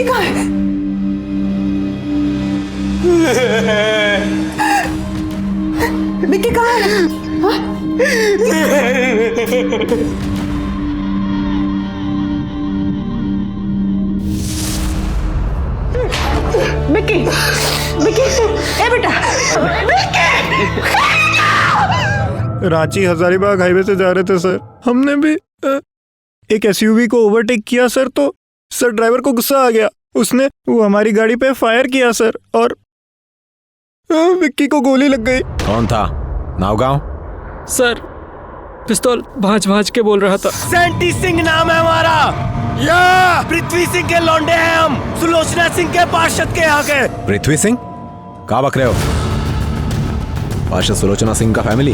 विक्की कहाँ है? विक्की कहाँ है? हाँ? विक्की, विक्की, ए बेटा, विक्की! रांची हजारीबाग हाईवे से जा रहे थे सर, हमने भी एक एसयूवी को ओवरटेक किया सर, तो सर ड्राइवर को गुस्सा आ गया, उसने वो हमारी गाड़ी पे फायर किया सर, और विक्की को गोली लग गई। कौन था? नावगांव? सर पिस्तौल भांज भांज के बोल रहा था। सैंटी सिंह नाम है हमारा, या पृथ्वी सिंह के लौंडे हैं हम, सुलोचना सिंह के पार्षद के यहाँ के। पृथ्वी सिंह? कहाँ बक रहे हो? पार्षद सुलोचना सिंह का फैमिली?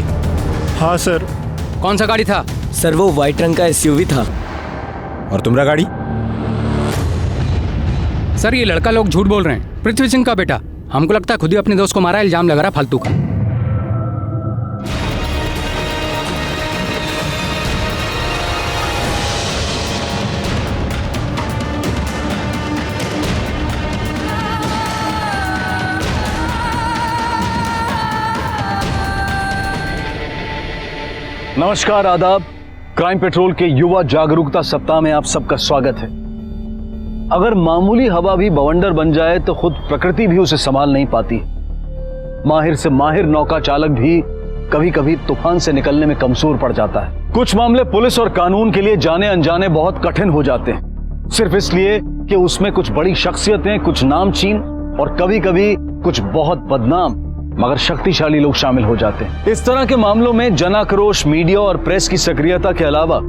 हाँ सर। कौन सा गाड़ी था? सर वो व्हाइट रंग का एसयूवी था। और तुम्हारा गाड़ी? सर ये लड़का लोग झूठ बोल रहे हैं, पृथ्वी सिंह का बेटा। हमको लगता है खुद ही अपने दोस्त को मारा, इल्जाम लगा रहा फालतू का। नमस्कार, आदाब। क्राइम पेट्रोल के युवा जागरूकता सप्ताह में आप सबका स्वागत है। अगर मामूली हवा भी बवंडर बन जाए तो खुद प्रकृति भी उसे संभाल नहीं पाती। माहिर से माहिर नौका चालक भी कभी कभी तूफान से निकलने में कमजोर पड़ जाता है। कुछ मामले पुलिस और कानून के लिए जाने अनजाने बहुत कठिन हो जाते हैं, सिर्फ इसलिए कि उसमें कुछ बड़ी शख्सियतें, कुछ नामचीन और कभी कभी कुछ बहुत बदनाम मगर शक्तिशाली लोग शामिल हो जाते हैं। इस तरह के मामलों में जनाक्रोश, मीडिया और प्रेस की सक्रियता के अलावा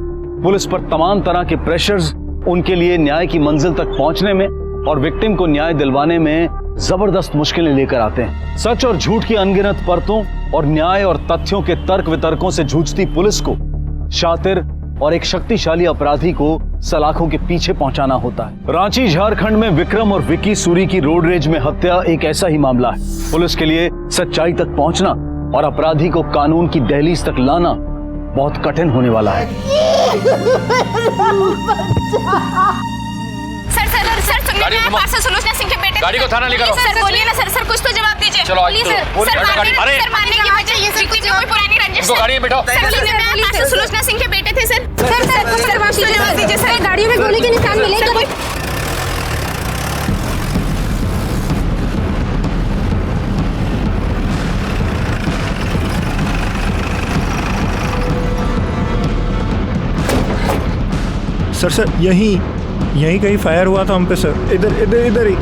पुलिस पर तमाम तरह के प्रेशर्स उनके लिए न्याय की मंजिल तक पहुंचने में और विक्टिम को न्याय दिलवाने में जबरदस्त मुश्किलें लेकर आते हैं। सच और झूठ की अनगिनत परतों और न्याय और तथ्यों के तर्क वितर्कों से जूझती पुलिस को शातिर और एक शक्तिशाली अपराधी को सलाखों के पीछे पहुंचाना होता है। रांची झारखंड में विक्रम और विक्की सूरी की रोड रेज में हत्या एक ऐसा ही मामला है। पुलिस के लिए सच्चाई तक पहुंचना और अपराधी को कानून की दहलीज तक लाना बहुत कठिन होने वाला है। सर गाड़ी को पार्षद सुलोचना सिंह के बेटे, गाड़ी को थाना लेकर आओ। सर बोलिए ना सर, कुछ तो जवाब दीजिए। चलो आज सर मारने की वजह ये विक्टिम में कोई पुरानी रंजिश। इनको गाड़ी में बैठाओ। पार्षद सुलोचना सिंह के बेटे थे सर। सर कुछ तो जवाब दीजिए सर। गाड़ियों में गोली के निशान मिले तो सर यहीं कहीं फायर हुआ था हम पे सर, इधर ही।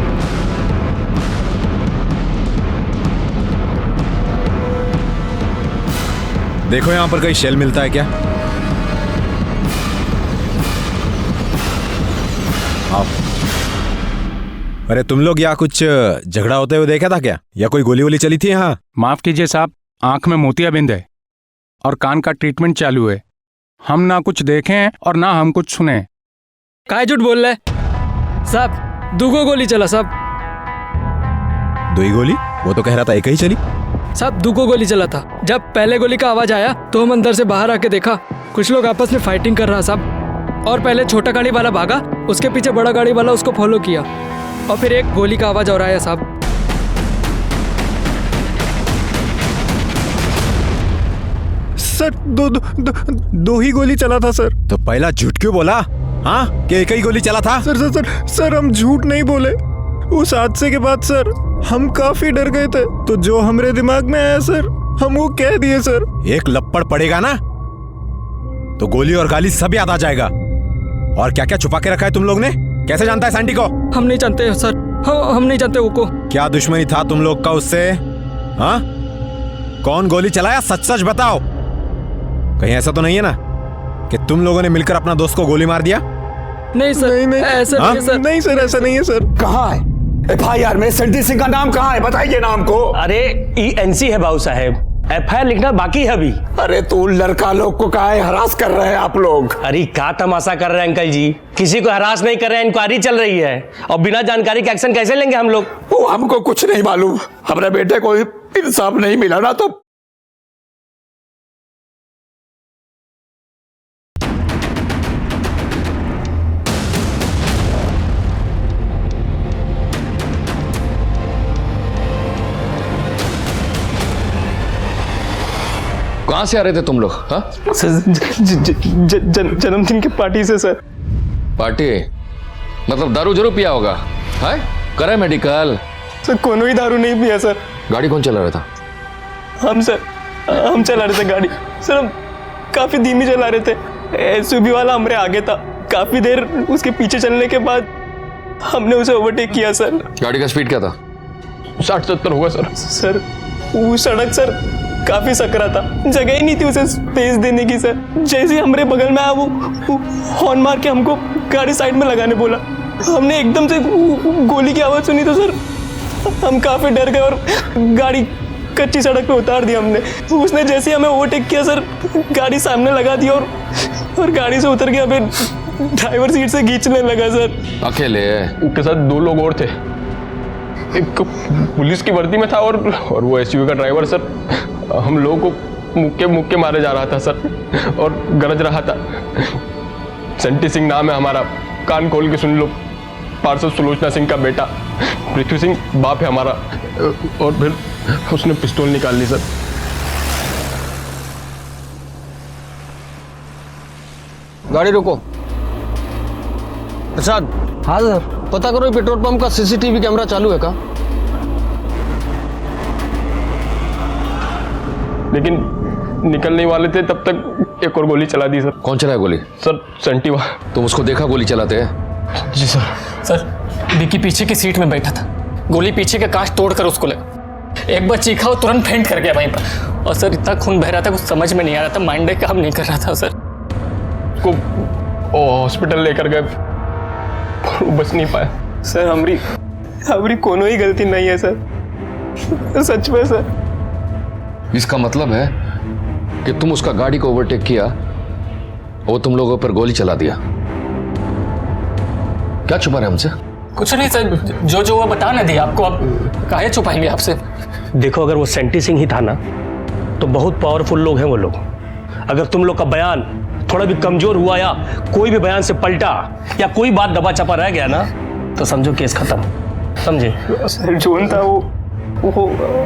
देखो यहाँ पर कहीं शेल मिलता है क्या? आओ। अरे तुम लोग यहाँ कुछ झगड़ा होते हुए देखा था क्या, या कोई गोली वोली चली थी यहाँ? माफ कीजिए साहब, आंख में मोतियाबिंद है और कान का ट्रीटमेंट चालू है। हम ना कुछ देखे हैं और ना हम कुछ सुने। काय झूठ बोल रहे साहब? दूगो गोली चला साहब। दो ही गोली? वो तो कह रहा था एक ही चली। साहब दूगो गोली चला था। जब पहले गोली का आवाज आया तो हम अंदर से बाहर आके देखा, कुछ लोग आपस में फाइटिंग कर रहा साहब। और पहले छोटा गाड़ी वाला भागा, उसके पीछे बड़ा गाड़ी वाला उसको फॉलो किया, और फिर एक गोली का आवाज और आया साहब। सर दो ही गोली चला था सर। तो पहला झूठ क्यों बोला? हाँ कि एक ही गोली चला था? सर हम झूठ नहीं बोले। उस हादसे के बाद सर हम काफी डर गए थे, तो जो हमारे दिमाग में आया सर हम वो कह दिए सर। एक लपड़ पड़ेगा ना तो गोली और गाली सब याद आ जाएगा। और क्या क्या छुपा के रखा है तुम लोग ने? कैसे जानता है सैंटी को? हम नहीं जानते सर, हम नहीं जानते वो को। क्या दुश्मनी था तुम लोग का उससे? हाँ, कौन गोली चलाया? सच सच बताओ। कहीं ऐसा तो नहीं है ना कि तुम लोगों ने मिलकर अपना दोस्त को गोली मार दिया? नहीं सर, नहीं ऐसा नहीं है सर। नहीं सर, ऐसा नहीं है सर। कहाँ है FIR में सैंटी सिंह का नाम? कहाँ है बताइए नाम को। अरे ENC है बाबू साहब, FIR लिखना बाकी है अभी। अरे तू लड़का लोग को काहे हरास कर रहे हैं आप लोग? अरे क्या तमाशा कर रहे हैं अंकल जी, किसी को हरास नहीं कर रहे हैं, इंक्वायरी चल रही है और बिना जानकारी के एक्शन कैसे लेंगे हम लोग? वो हमको कुछ नहीं मालूम, हमारे बेटे को इंसाफ नहीं मिला ना तो। कहाँ से आ रहे थे तुम लोग? हाँ, जन्मदिन की पार्टी से सर। पार्टी मतलब दारू जरूर पिया होगा? है करे मेडिकल? सर कोनो ही दारू नहीं पिया सर। गाड़ी कौन चला रहा था? हम चला रहे थे गाड़ी सर। हम काफी धीमी चला रहे थे। एसयूवी वाला हमारे आगे था। काफी देर उसके पीछे चलने के बाद हमने उसे ओवरटेक किया सर। गाड़ी का स्पीड क्या था? 60-70 होगा सर। सर वो सड़क सर काफी सकरा था, जगह ही नहीं थी उसे स्पेस देने की सर। जैसे ही हमारे बगल में आया वो हॉर्न मार के हमको गाड़ी साइड में लगाने बोला। हमने एकदम से गोली की आवाज सुनी तो सर हम काफी डर गए और गाड़ी कच्ची सड़क पे उतार दी हमने। उसने जैसे ही हमें ओवरटेक किया सर, गाड़ी सामने लगा दी और गाड़ी से उतर के हमें ड्राइवर सीट से खींचने लगा सर। अकेले? उसके साथ 2 लोग और थे। एक पुलिस की वर्दी में था और वो एसयूवी का ड्राइवर सर। हम लोगों को मुक्के मारे जा रहा था सर और गरज रहा था। सेंटी सिंह नाम है हमारा, कान खोल के सुन लो। पार्षद सुलोचना सिंह का बेटा पृथ्वी सिंह बाप है हमारा। और फिर उसने पिस्तौल निकाल ली सर। गाड़ी रोको। प्रसाद। हाँ सर। पता करो पेट्रोल पंप का सीसीटीवी कैमरा चालू है का? लेकिन निकलने वाले थे तब तक एक और गोली चला दी सर। कौन चलाया गोली? सर सेंटी वाला। तुम उसको देखा गोली चलाते हैं? जी सर। सर विकी पीछे की सीट में बैठा था। गोली पीछे के कांच तोड़कर उसको लगा। एक बार चीखा और तुरंत फेंट कर गया वहीं पर। और सर इतना खून बह रहा था कुछ समझ में नहीं आ रहा था, माइंड काम नहीं कर रहा था सर। को हॉस्पिटल लेकर गए, वो बच नहीं पाया सर। हमारी कोनो ही गलती नहीं है सर, सच में सर। इसका मतलब है कि तुम उसका गाड़ी को ओवरटेक किया और तुम लोगों पर गोली चला दिया। क्या छुपा रहे हमसे? कुछ नहीं सर, जो वो बता ना दिया आपको, अब काहे छुपाएंगे आपसे। देखो अगर वो सेंटी सिंह ही था ना तो बहुत पावरफुल लोग हैं वो लोग। अगर तुम लोग का बयान थोड़ा भी कमजोर हुआ या कोई भी बयान से पलटा या कोई बात दबा चपा रह गया ना तो समझो केस खत्म। समझे सर? जोन था वो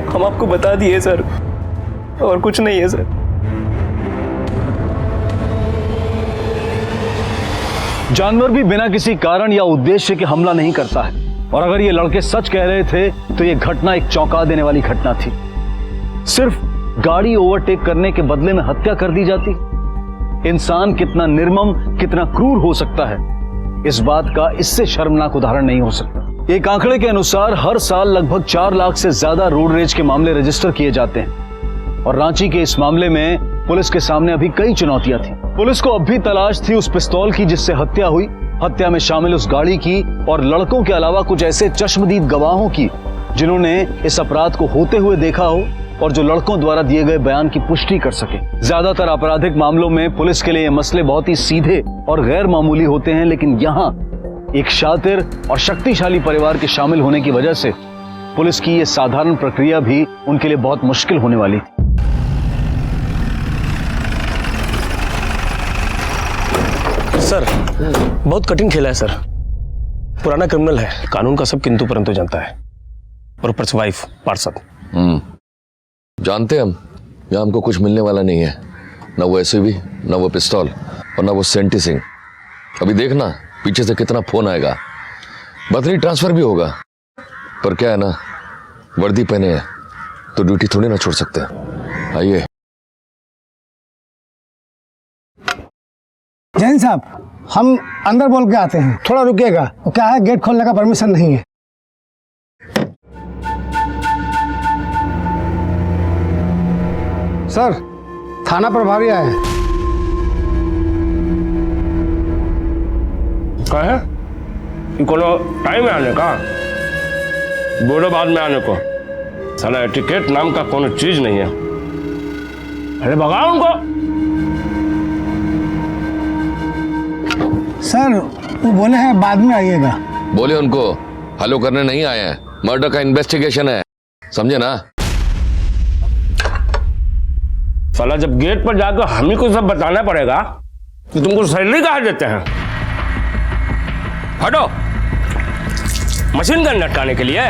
हम आपको बता दिए सर, और कुछ नहीं है सर। जानवर भी बिना किसी कारण या उद्देश्य के हमला नहीं करता है। और अगर ये लड़के सच कह रहे थे तो ये घटना एक चौंका देने वाली घटना थी। सिर्फ गाड़ी ओवरटेक करने के बदले में हत्या कर दी जाती। इंसान कितना निर्मम, कितना क्रूर हो सकता है, इस बात का इससे शर्मनाक उदाहरण नहीं हो सकता। एक आंकड़े के अनुसार हर साल लगभग 4 लाख से ज्यादा रोड रेज के मामले रजिस्टर किए जाते हैं। और रांची के इस मामले में पुलिस के सामने अभी कई चुनौतियां थी। पुलिस को अब भी तलाश थी उस पिस्तौल की जिससे हत्या हुई, हत्या में शामिल उस गाड़ी की, और लड़कों के अलावा कुछ ऐसे चश्मदीद गवाहों की जिन्होंने इस अपराध को होते हुए देखा हो और जो लड़कों द्वारा दिए गए बयान की पुष्टि कर सके। ज्यादातर आपराधिक मामलों में पुलिस के लिए ये मसले बहुत ही सीधे और गैर मामूली होते हैं, लेकिन यहाँ एक शातिर और शक्तिशाली परिवार के शामिल होने की वजह से पुलिस की ये साधारण प्रक्रिया भी उनके लिए बहुत मुश्किल होने वाली थी। सर बहुत कठिन खेला है सर। पुराना क्रिमिनल है, कानून का सब किंतु परंतु जानता है। और ऊपर से वाइफ पार्षद। जानते हम यहाँ हमको कुछ मिलने वाला नहीं है, ना वो एसयूवी, ना वो पिस्तौल और ना वो सेंटी सिंह। अभी देखना पीछे से कितना फोन आएगा, बदली ट्रांसफर भी होगा। पर क्या है ना, वर्दी पहने हैं तो ड्यूटी थोड़ी ना छोड़ सकते। आइए। जैन साहब, हम अंदर बोल के आते हैं, थोड़ा रुकिएगा। क्या है, गेट खोलने का परमिशन नहीं है। सर, थाना प्रभारी आए हैं। क्या है? कोनो टाइम है आने का? बोलो बाद में आने को। साला एटिकेट नाम का कोनो चीज नहीं है। अरे भगाओ उनको। सर वो बोले हैं बाद में आइएगा। बोले उनको हलो करने नहीं आए हैं, मर्डर का इन्वेस्टिगेशन है, समझे ना? साला जब गेट पर जाकर हम ही को सब बताना पड़ेगा कि तुमको सैलरी कहाँ देते हैं। हटो, मशीन गन लटकाने के लिए।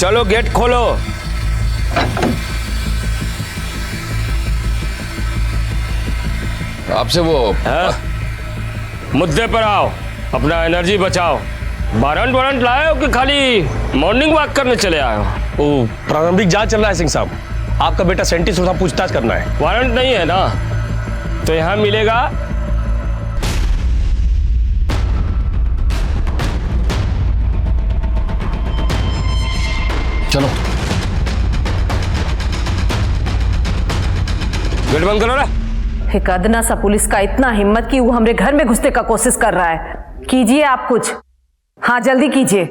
चलो गेट खोलो। आपसे वो मुद्दे पर आओ, अपना एनर्जी बचाओ। वारंट लाए हो कि खाली मॉर्निंग वॉक करने चले आए हो? वो प्रारंभिक जांच चल रहा है सिंह साहब, आपका बेटा सेंटी से पूछताछ करना है। वारंट नहीं है ना, तो यहां मिलेगा। चलो गेट बंद करो ना। एक अदना सा पुलिस का इतना हिम्मत कि वो हमरे घर में घुसने का कोशिश कर रहा है। कीजिए आप कुछ, हाँ जल्दी कीजिए।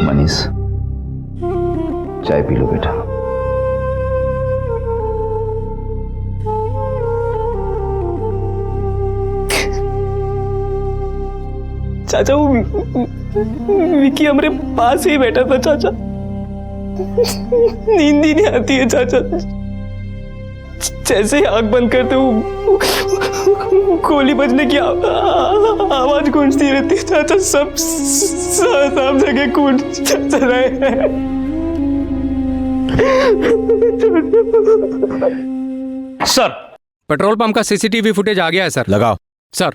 मनीष, चाय पी लो बेटा। चाचा वो विकी हमारे पास ही बैठा था चाचा, नींद ही नहीं आती है चाचा। जैसे ही आंख बंद करते वो गोली बजने की आवाज गूंजती रहती है चाचा। सब जगह खून चल रहे हैं। सर, पेट्रोल पंप का सीसीटीवी फुटेज आ गया है सर। लगाओ। सर,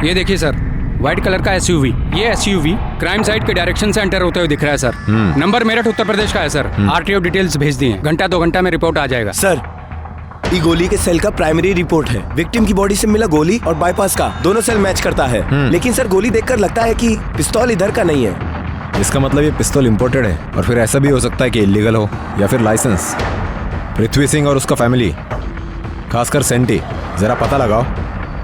ये देखिए सर, व्हाइट कलर का एसयूवी। ये एसयूवी क्राइम साइट के डायरेक्शन से एंटर होते हुए दिख रहा है सर। नंबर मेरठ उत्तर प्रदेश का है सर। आरटीओ डिटेल्स भेज दिए, घंटा 2 घंटा में रिपोर्ट आ जाएगा। सर, ये गोली के सेल का प्राइमरी रिपोर्ट है। विक्टिम की बॉडी से मिला गोली और बाईपास का दोनों सेल मैच करता है। लेकिन सर गोली देखकर लगता है कि पिस्तौल इधर का नहीं है। इसका मतलब ये पिस्तौल इंपोर्टेड है, और फिर ऐसा भी हो सकता है कि इलीगल हो या फिर लाइसेंस। पृथ्वी सिंह और उसका फैमिली, खासकर सेंटी, जरा पता लगाओ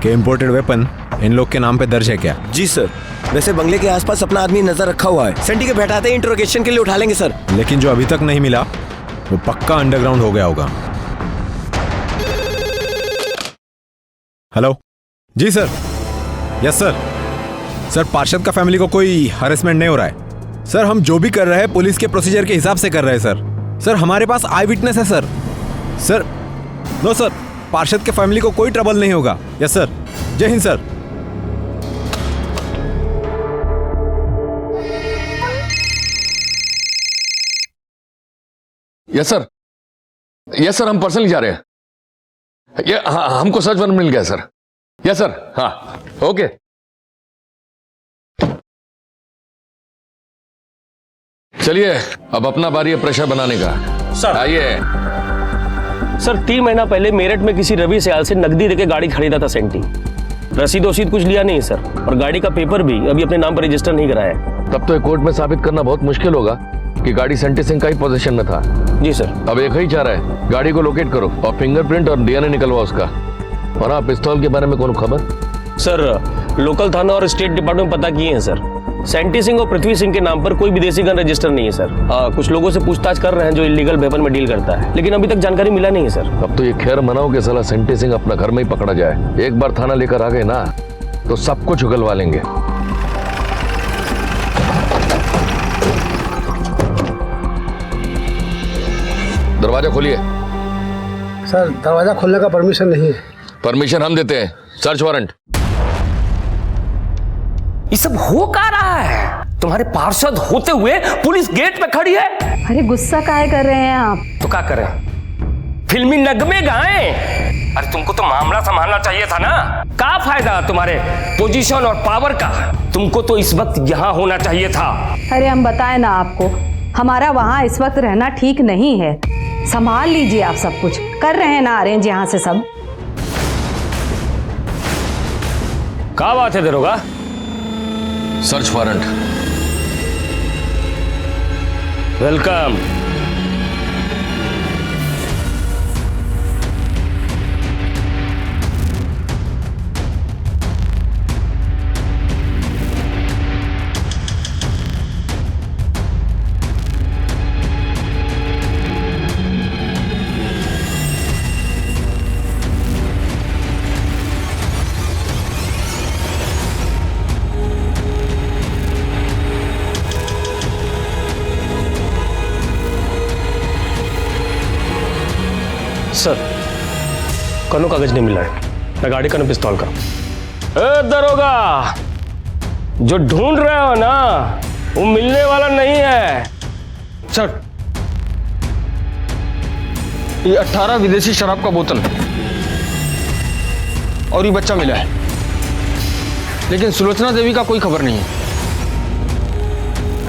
कि इंपोर्टेड वेपन इन लोग के नाम पे दर्ज है क्या। जी सर, वैसे बंगले के आसपास अपना आदमी नजर रखा हुआ है। सेंटी के बैठाते ही इंट्रोगेशन के लिए उठा लेंगे सर। लेकिन जो अभी तक नहीं मिला वो पक्का अंडरग्राउंड हो गया होगा। हेलो जी सर। Yes sir. सर, पार्षद का फैमिली को कोई हरेसमेंट नहीं हो रहा है सर। हम जो भी कर रहे हैं पुलिस के प्रोसीजर के हिसाब से कर रहे हैं सर। सर, हमारे पास आई विटनेस है सर। सर, नो सर, पार्षद के फैमिली को कोई ट्रबल नहीं होगा। Yes sir. जय Hind sir. Yes sir, yes sir, हम पर्सनली जा रहे हैं। ये हाँ, हमको सर्च वारंट मिल गया सर। Yes sir. हाँ ओके। चलिए, अब अपना बारी है प्रेशर बनाने का। सर आइए। सर, 3 महीना पहले मेरठ में किसी रवि सयाल से नकदी देके गाड़ी खरीदा था सेंटी। रसीद वसीद कुछ लिया नहीं सर, और गाड़ी का पेपर भी अभी अपने नाम पर रजिस्टर नहीं कराया है। तब तो कोर्ट में साबित करना बहुत मुश्किल होगा कि गाड़ी सेंटी सिंह का ही पोजीशन में था। जी सर। अब एक ही चाह रहा है, गाड़ी को लोकेट करो और फिंगरप्रिंट और डीएनए निकलवा उसका। और हाँ, पिस्तौल के बारे में कौन खबर? सर, लोकल थाना और स्टेट डिपार्टमेंट पता किए हैं सर। सेंटी सिंह और पृथ्वी सिंह के नाम पर कोई विदेशी गन रजिस्टर नहीं है सर। कुछ लोगों से पूछताछ कर रहे हैं जो इलीगल वेपन में डील करता है, लेकिन अभी तक जानकारी मिला नहीं है सर। अब तो ये खैर मनाओ कि साला सेंटी सिंह अपना घर में ही पकड़ा जाए। एक बार थाना लेकर आ गए ना तो सब कुछ उगलवा लेंगे। दरवाजा खोलिए। सर, दरवाजा खोलने का परमिशन नहीं है। परमिशन हम देते हैं। Search warrant. ये सब हो क्या रहा है? तुम्हारे पार्षद होते हुए पुलिस गेट पे खड़ी है। अरे गुस्सा काहे कर रहे हैं आप? तो क्या करें, फिल्मी नगमे गाएं? अरे तुमको तो मामला संभालना चाहिए था ना। क्या फायदा तुम्हारे पोजीशन और पावर का? तुमको तो इस वक्त यहाँ होना चाहिए था। अरे हम बताए ना आपको, हमारा वहाँ इस वक्त रहना ठीक नहीं है। संभाल लीजिए आप सब कुछ। कर रहे हैं ना अरेंज यहाँ से सब। क्या बात है दरोगा? Search warrant. वेलकम। सर, कनो कागज नहीं मिला है, ना गाड़ी का ना पिस्तौल का। दरोगा, जो ढूंढ रहे हो ना वो मिलने वाला नहीं है। सर, ये 18 विदेशी शराब का बोतल और ये बच्चा मिला है, लेकिन सुलोचना देवी का कोई खबर नहीं है।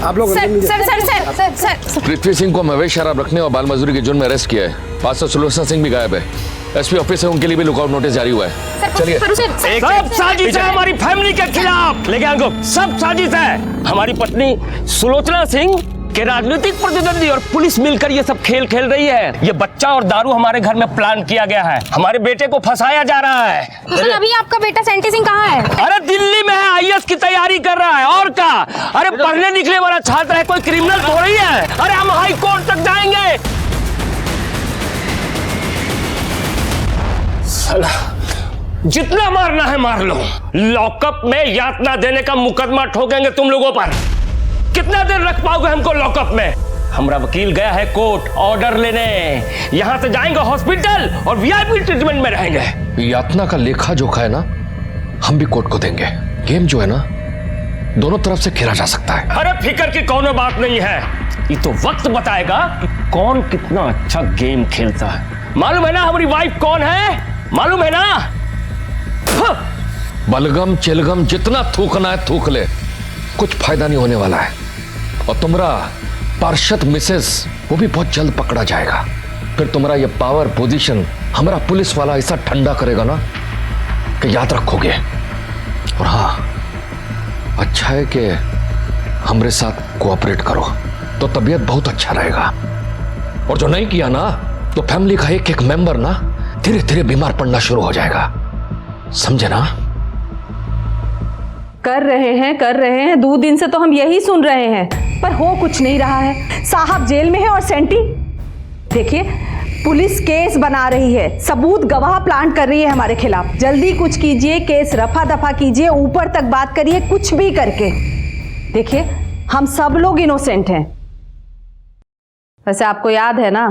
आप लोग सर पृथ्वी सिंह को हम अवैध शराब रखने और बाल मजदूरी के जुर्म में अरेस्ट किया है। पास्टर सुलोचना सिंह भी गायब है। एसपी ऑफिस से उनके लिए भी लुकआउट नोटिस जारी हुआ है। चलिए। सब साजिश है हमारी फैमिली के खिलाफ। लेके आंको, सब साजिश है। हमारी पत्नी सुलोचना सिंह के राजनीतिक प्रतिद्वंदी और पुलिस मिलकर ये सब खेल खेल रही है। ये बच्चा और दारू हमारे घर में प्लान किया गया है। हमारे बेटे को फंसाया जा रहा है। सर, अभी आपका बेटा सेंटी सिंह कहाँ है? अरे दिल्ली में है, आईएएस की तैयारी कर रहा है। और क्या? अरे पढ़ने निकले वाला छात्र है, कोई क्रिमिनल थोड़ी है। अरे हम हाई कोर्ट तक जाएंगे। साला, जितना मारना है मार लो। लॉकअप में यातना देने का मुकदमा ठोकेंगे तुम लोगों पर। कितना देर रख पाओगे हमको लॉकअप में? हमारा वकील गया है कोर्ट ऑर्डर लेने। यहां से जाएंगे हॉस्पिटल और वीआईपी ट्रीटमेंट में रहेंगे। यातना का लेखा जोखा है ना, हम भी कोर्ट को देंगे। गेम जो है ना, दोनों तरफ से खेला जा सकता है। अरे फिक्र की कोनो बात नहीं है। ये तो वक्त बताएगा कि कौन कितना अच्छा गेम खेलता है। मालूम है ना हमारी वाइफ कौन है? मालूम है ना? बलगम चिलगम जितना थूकना है थूक ले, कुछ फायदा नहीं होने वाला है। और तुम्हारा पार्षद मिसेस वो भी बहुत जल्द पकड़ा जाएगा। फिर तुम्हारा ये पावर पोजीशन हमारा पुलिस वाला ऐसा ठंडा करेगा ना कि याद रखोगे। और हाँ, अच्छा है कि हमारे साथ कोऑपरेट करो तो तबीयत बहुत अच्छा रहेगा। और जो नहीं किया ना तो फैमिली का एक एक मेंबर ना धीरे धीरे बीमार पड़ना शुरू हो जाएगा। समझे ना? कर रहे हैं 2 दिन से तो हम यही सुन रहे हैं, पर हो कुछ नहीं रहा है। साहब जेल में है और सेंटी देखिए पुलिस केस बना रही है, सबूत गवाह प्लांट कर रही है हमारे खिलाफ। जल्दी कुछ कीजिए, केस रफा दफा कीजिए, ऊपर तक बात करिए, कुछ भी करके। देखिए हम सब लोग इनोसेंट हैं। वैसे आपको याद है ना,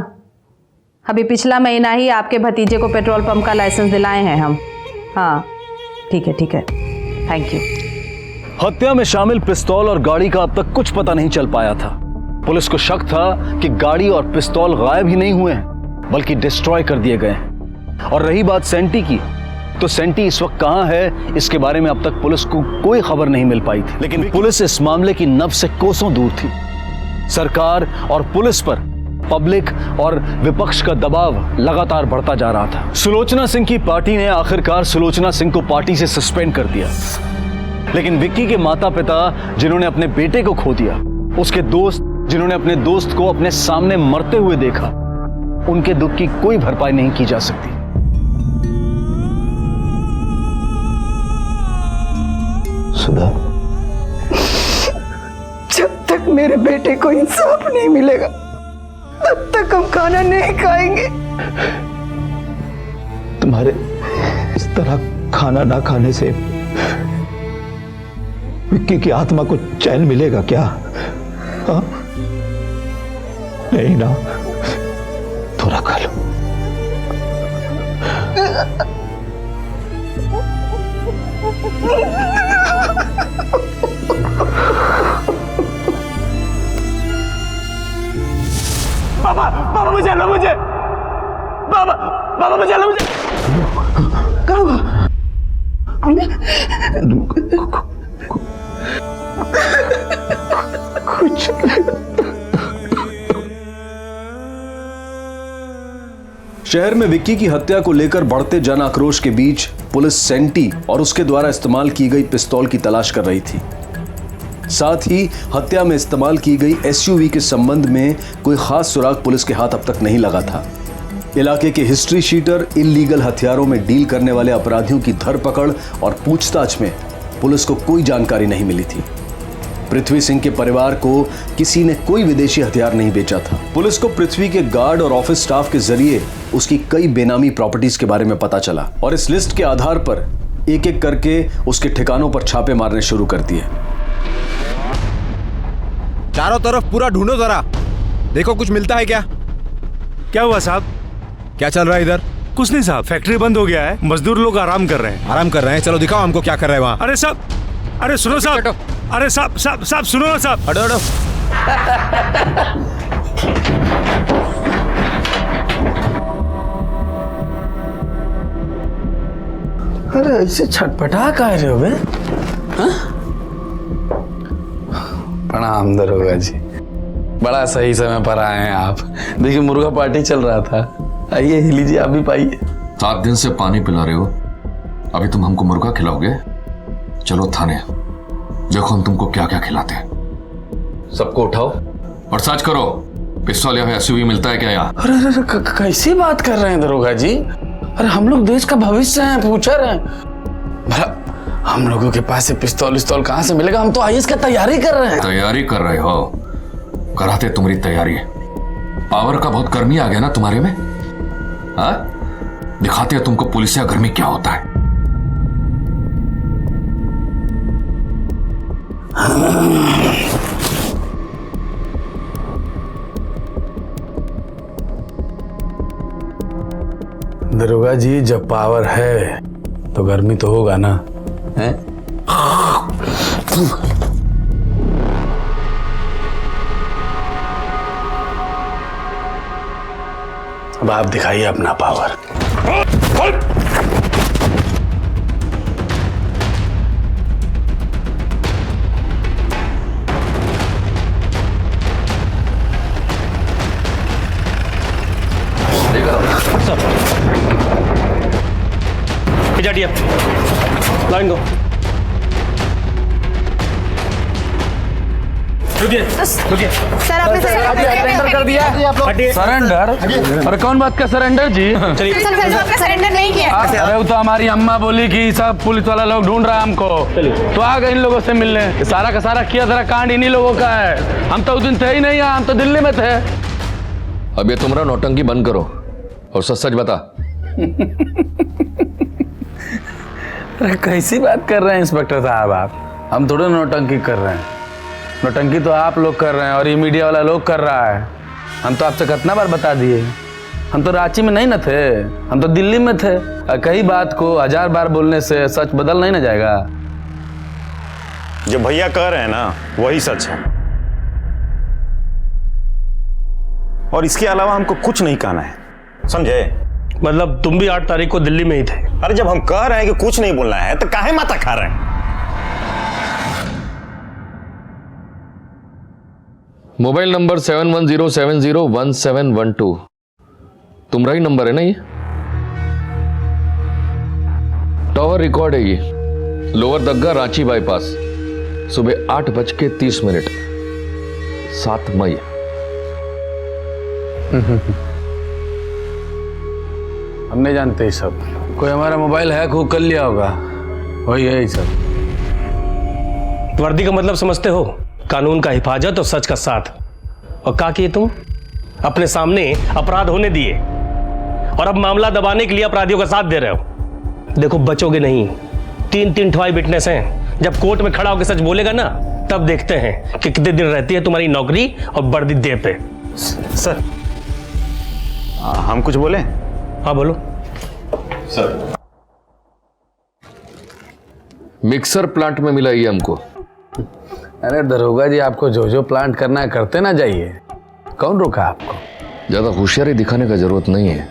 अभी पिछला महीना ही आपके भतीजे को पेट्रोल पंप का लाइसेंस दिलाए हैं हम। हाँ ठीक है, थैंक यू। हत्या में शामिल पिस्तौल और गाड़ी का अब तक कुछ पता नहीं चल पाया था। पुलिस को शक था कि गाड़ी और पिस्तौल गायब ही नहीं हुए हैं, बल्कि डिस्ट्रॉय कर दिए गए हैं। और रही बात सेंटी की, तो सेंटी इस वक्त कहां है, इसके बारे में अब तक पुलिस को कोई खबर नहीं मिल पाई थी। लेकिन पुलिस इस मामले की नब्ज से कोसों दूर थी। सरकार और पुलिस पर पब्लिक और विपक्ष का दबाव लगातार बढ़ता जा रहा था। सुलोचना सिंह की पार्टी ने आखिरकार सुलोचना सिंह को पार्टी से सस्पेंड कर दिया। लेकिन विक्की के माता पिता जिन्होंने अपने बेटे को खो दिया, उसके दोस्त जिन्होंने अपने दोस्त को अपने सामने मरते हुए देखा, उनके दुख की कोई भरपाई नहीं की जा सकती। सुधा, जब तक मेरे बेटे को इंसाफ नहीं मिलेगा तब तक हम खाना नहीं खाएंगे। तुम्हारे इस तरह खाना ना खाने से विक्की की आत्मा को चैन मिलेगा क्या? हाँ? नहीं ना, थोड़ा खा लो। बाबा मुझे लो, मुझे बाबा मुझे लो, मुझे क्या हुआ? कुछ शहर में विक्की की हत्या को लेकर बढ़ते जन आक्रोश के बीच पुलिस सेंटी और उसके द्वारा इस्तेमाल की गई पिस्तौल की तलाश कर रही थी। साथ ही हत्या में इस्तेमाल की गई एसयूवी के संबंध में कोई खास सुराग पुलिस के हाथ अब तक नहीं लगा था। इलाके के हिस्ट्री शीटर इल्लीगल हथियारों में डील करने वाले अपराधियों की धरपकड़ और पूछताछ में पुलिस को कोई जानकारी नहीं मिली थी। पृथ्वी सिंह के परिवार को किसी ने कोई विदेशी हथियार नहीं बेचा था। पुलिस को पृथ्वी के गार्ड और ऑफिस स्टाफ के जरिए उसकी कई बेनामी प्रॉपर्टीज के बारे में पता चला और इस लिस्ट के आधार पर एक एक करके उसके ठिकानों पर छापे मारने शुरू कर दिए। चारों तरफ पूरा ढूंढो जरा, देखो कुछ मिलता है क्या? क्या हुआ साहब? क्या चल रहा है इधर? कुछ नहीं साहब, फैक्ट्री बंद हो गया है, मजदूर लोग आराम कर रहे हैं। आराम कर रहे हैं? चलो दिखाओ हमको क्या कर रहे हैं वहाँ। अरे साहब, अरे सुनो साहब, अरे साहब साहब साहब सुनो ना साहब। हटो हटो। अरे ऐसे छटपटा काहे रहे हो बे? प्रणाम दरोगा जी, बड़ा सही समय पर आए हैं आप। देखिए मुर्गा पार्टी चल रहा था, आइए लीजिए आप भी पाइए। 7 दिन से पानी पिला रहे हो, अभी तुम हमको मुर्गा खिलाओगे? चलो थाने, देखो हम तुमको क्या क्या खिलाते हैं। सबको उठाओ और सच करो, पिस्तौल या एसयूवी मिलता है क्या यहाँ? अरे अरे कैसी बात कर रहे हैं दरोगा जी? अरे हम लोग देश का भविष्य हैं, पूछा रहे हैं। हम लोगों के पास से पिस्तौल कहाँ से मिलेगा? हम तो आईएएस का तैयारी कर रहे हैं। तैयारी कर रहे हो? कराते तुम्हारी तैयारी। पावर का बहुत गर्मी आ गया ना तुम्हारे में, हाँ? दिखाते हैं तुमको पुलिस या गर्मी क्या होता है। दरोगा जी जब पावर है तो गर्मी तो होगा ना, है? अब आप दिखाइए अपना पावर। लाइन दो। रुकिए सर आपने सरेंडर कर दिया। सरेंडर? और कौन बात का सरेंडर जी? चलिए सर आपने सरेंडर नहीं किया। अरे वो तो हमारी अम्मा बोली कि सब पुलिस वाला लोग ढूंढ रहा है हमको, तो आ गए इन लोगों से मिलने। सारा का सारा किया धरा कांड इन्हीं लोगों का है। हम तो उस दिन थे ही नहीं, हम तो दिल्ली में थे। अब ये तुम्हारा नौटंकी बंद करो और सच सच बता। अरे कैसी बात कर रहे हैं इंस्पेक्टर साहब आप? हम थोड़े नौटंकी कर रहे हैं, नौटंकी तो आप लोग कर रहे हैं और ये मीडिया वाला लोग कर रहा है। हम तो आपसे कितना बार बता दिए, हम तो रांची में नहीं न थे, हम तो दिल्ली में थे। कई बात को 1000 बार बोलने से सच बदल नहीं ना जाएगा। जो भैया कह रहे हैं ना वही सच है, और इसके अलावा हमको कुछ नहीं कहना है, समझे? मतलब तुम भी 8 तारीख को दिल्ली में ही थे? अरे जब हम कह रहे हैं कि कुछ नहीं बोलना है तो काहे माथा खा रहे हैं? मोबाइल नंबर 7107011712 तुम्हारा ही नंबर है ना ये? टावर रिकॉर्ड है ये, लोअर दग्गा रांची बाईपास, सुबह 8:30 7 मई। हम नहीं जानते ये सब, कोई हमारा मोबाइल हैक हो कर लिया होगा, वही है ये सब। वर्दी का मतलब समझते हो? कानून का हिफाजत और सच का साथ। और क्या किए तुम? अपने सामने अपराध होने दिए और अब मामला दबाने के लिए अपराधियों का साथ दे रहे हो। देखो बचोगे नहीं, 3 ठवाई विटनेस हैं। जब कोर्ट में खड़ा होकर सच बोलेगा ना, तब देखते हैं कि कितने दिन रहती है तुम्हारी नौकरी और वर्दी दे पे। सर हम कुछ बोले? हाँ बोलो सर। मिक्सर प्लांट में मिला ये हमको। अरे दरोगा जी आपको जो प्लांट करना है करते ना जाइए, कौन रोका आपको? ज्यादा होशियारी दिखाने का जरूरत नहीं है,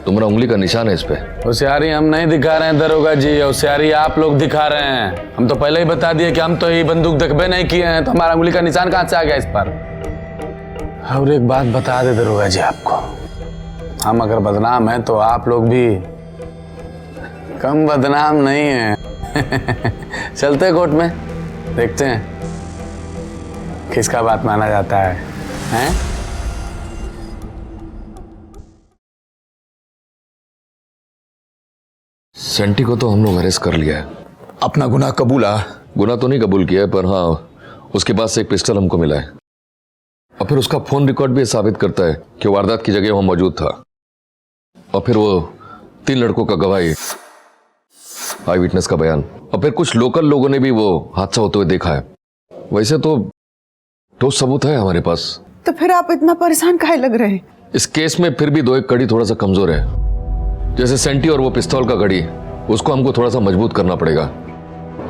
तुम्हारा उंगली का निशान है इस पे। होशियारी हम नहीं दिखा रहे हैं दरोगा जी, होशियारी आप लोग दिखा रहे हैं। हम तो पहले ही बता दिए कि हम तो ये बंदूक दखबे नहीं किए हैं, तो हमारा उंगली का निशान कहाँ से आ गया इस पर? और एक बात बता दे दरोगा जी आपको, हम अगर बदनाम हैं तो आप लोग भी कम बदनाम नहीं हैं। चलते कोर्ट में, देखते हैं किसका बात माना जाता है, हैं? सेंटी को तो हम लोग अरेस्ट कर लिया है। अपना गुनाह कबूला? गुनाह तो नहीं कबूल किया है, पर हाँ उसके पास से एक पिस्टल हमको मिला है, और फिर उसका फोन रिकॉर्ड भी साबित करता है कि वारदात की जगह वहां मौजूद था। और फिर वो 3 लड़कों का गवाही, आई विटनेस का बयान, और फिर कुछ लोकल लोगों ने भी वो हादसा होते हुए देखा है। वैसे तो ठोस सबूत है हमारे पास। तो फिर आप इतना परेशान काहे लग रहे हैं? इस केस में फिर भी 2 एक कड़ी थोड़ा सा कमजोर है, जैसे सेंटी और वो पिस्तौल का घड़ी, उसको हमको थोड़ा सा मजबूत करना पड़ेगा।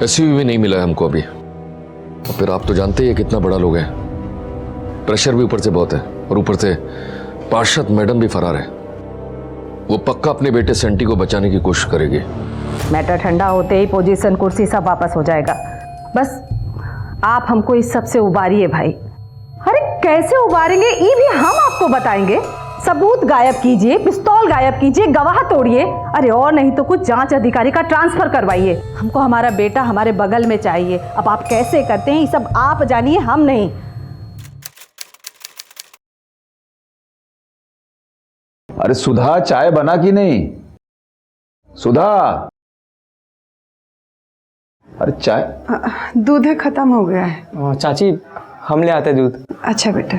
एसयूवी भी नहीं मिला है हमको अभी। और फिर आप तो जानते ही है कितना बड़ा लोग है, प्रेशर भी ऊपर से बहुत है, और ऊपर से पार्षद मैडम भी फरार है। वो पक्का अपने बेटे सेंटी को बचाने की कोशिश करेगी। मैटर ठंडा होते ही पोजीशन कुर्सी सब वापस हो जाएगा। बस आप हमको इस सब से उबारिए भाई। अरे कैसे उबारेंगे ये भी हम आपको बताएंगे। सबूत गायब कीजिए, पिस्तौल गायब कीजिए, गवाह तोड़िए, अरे और नहीं तो कुछ जांच अधिकारी का ट्रांसफर करवाइए। हमको हमारा बेटा हमारे बगल में चाहिए। अब आप कैसे करते हैं ये सब आप जानिए, हम नहीं। अरे सुधा, चाय बना कि नहीं? सुधा, अरे चाय। दूध खत्म हो गया है। चाची हम ले आते दूध। अच्छा बेटा।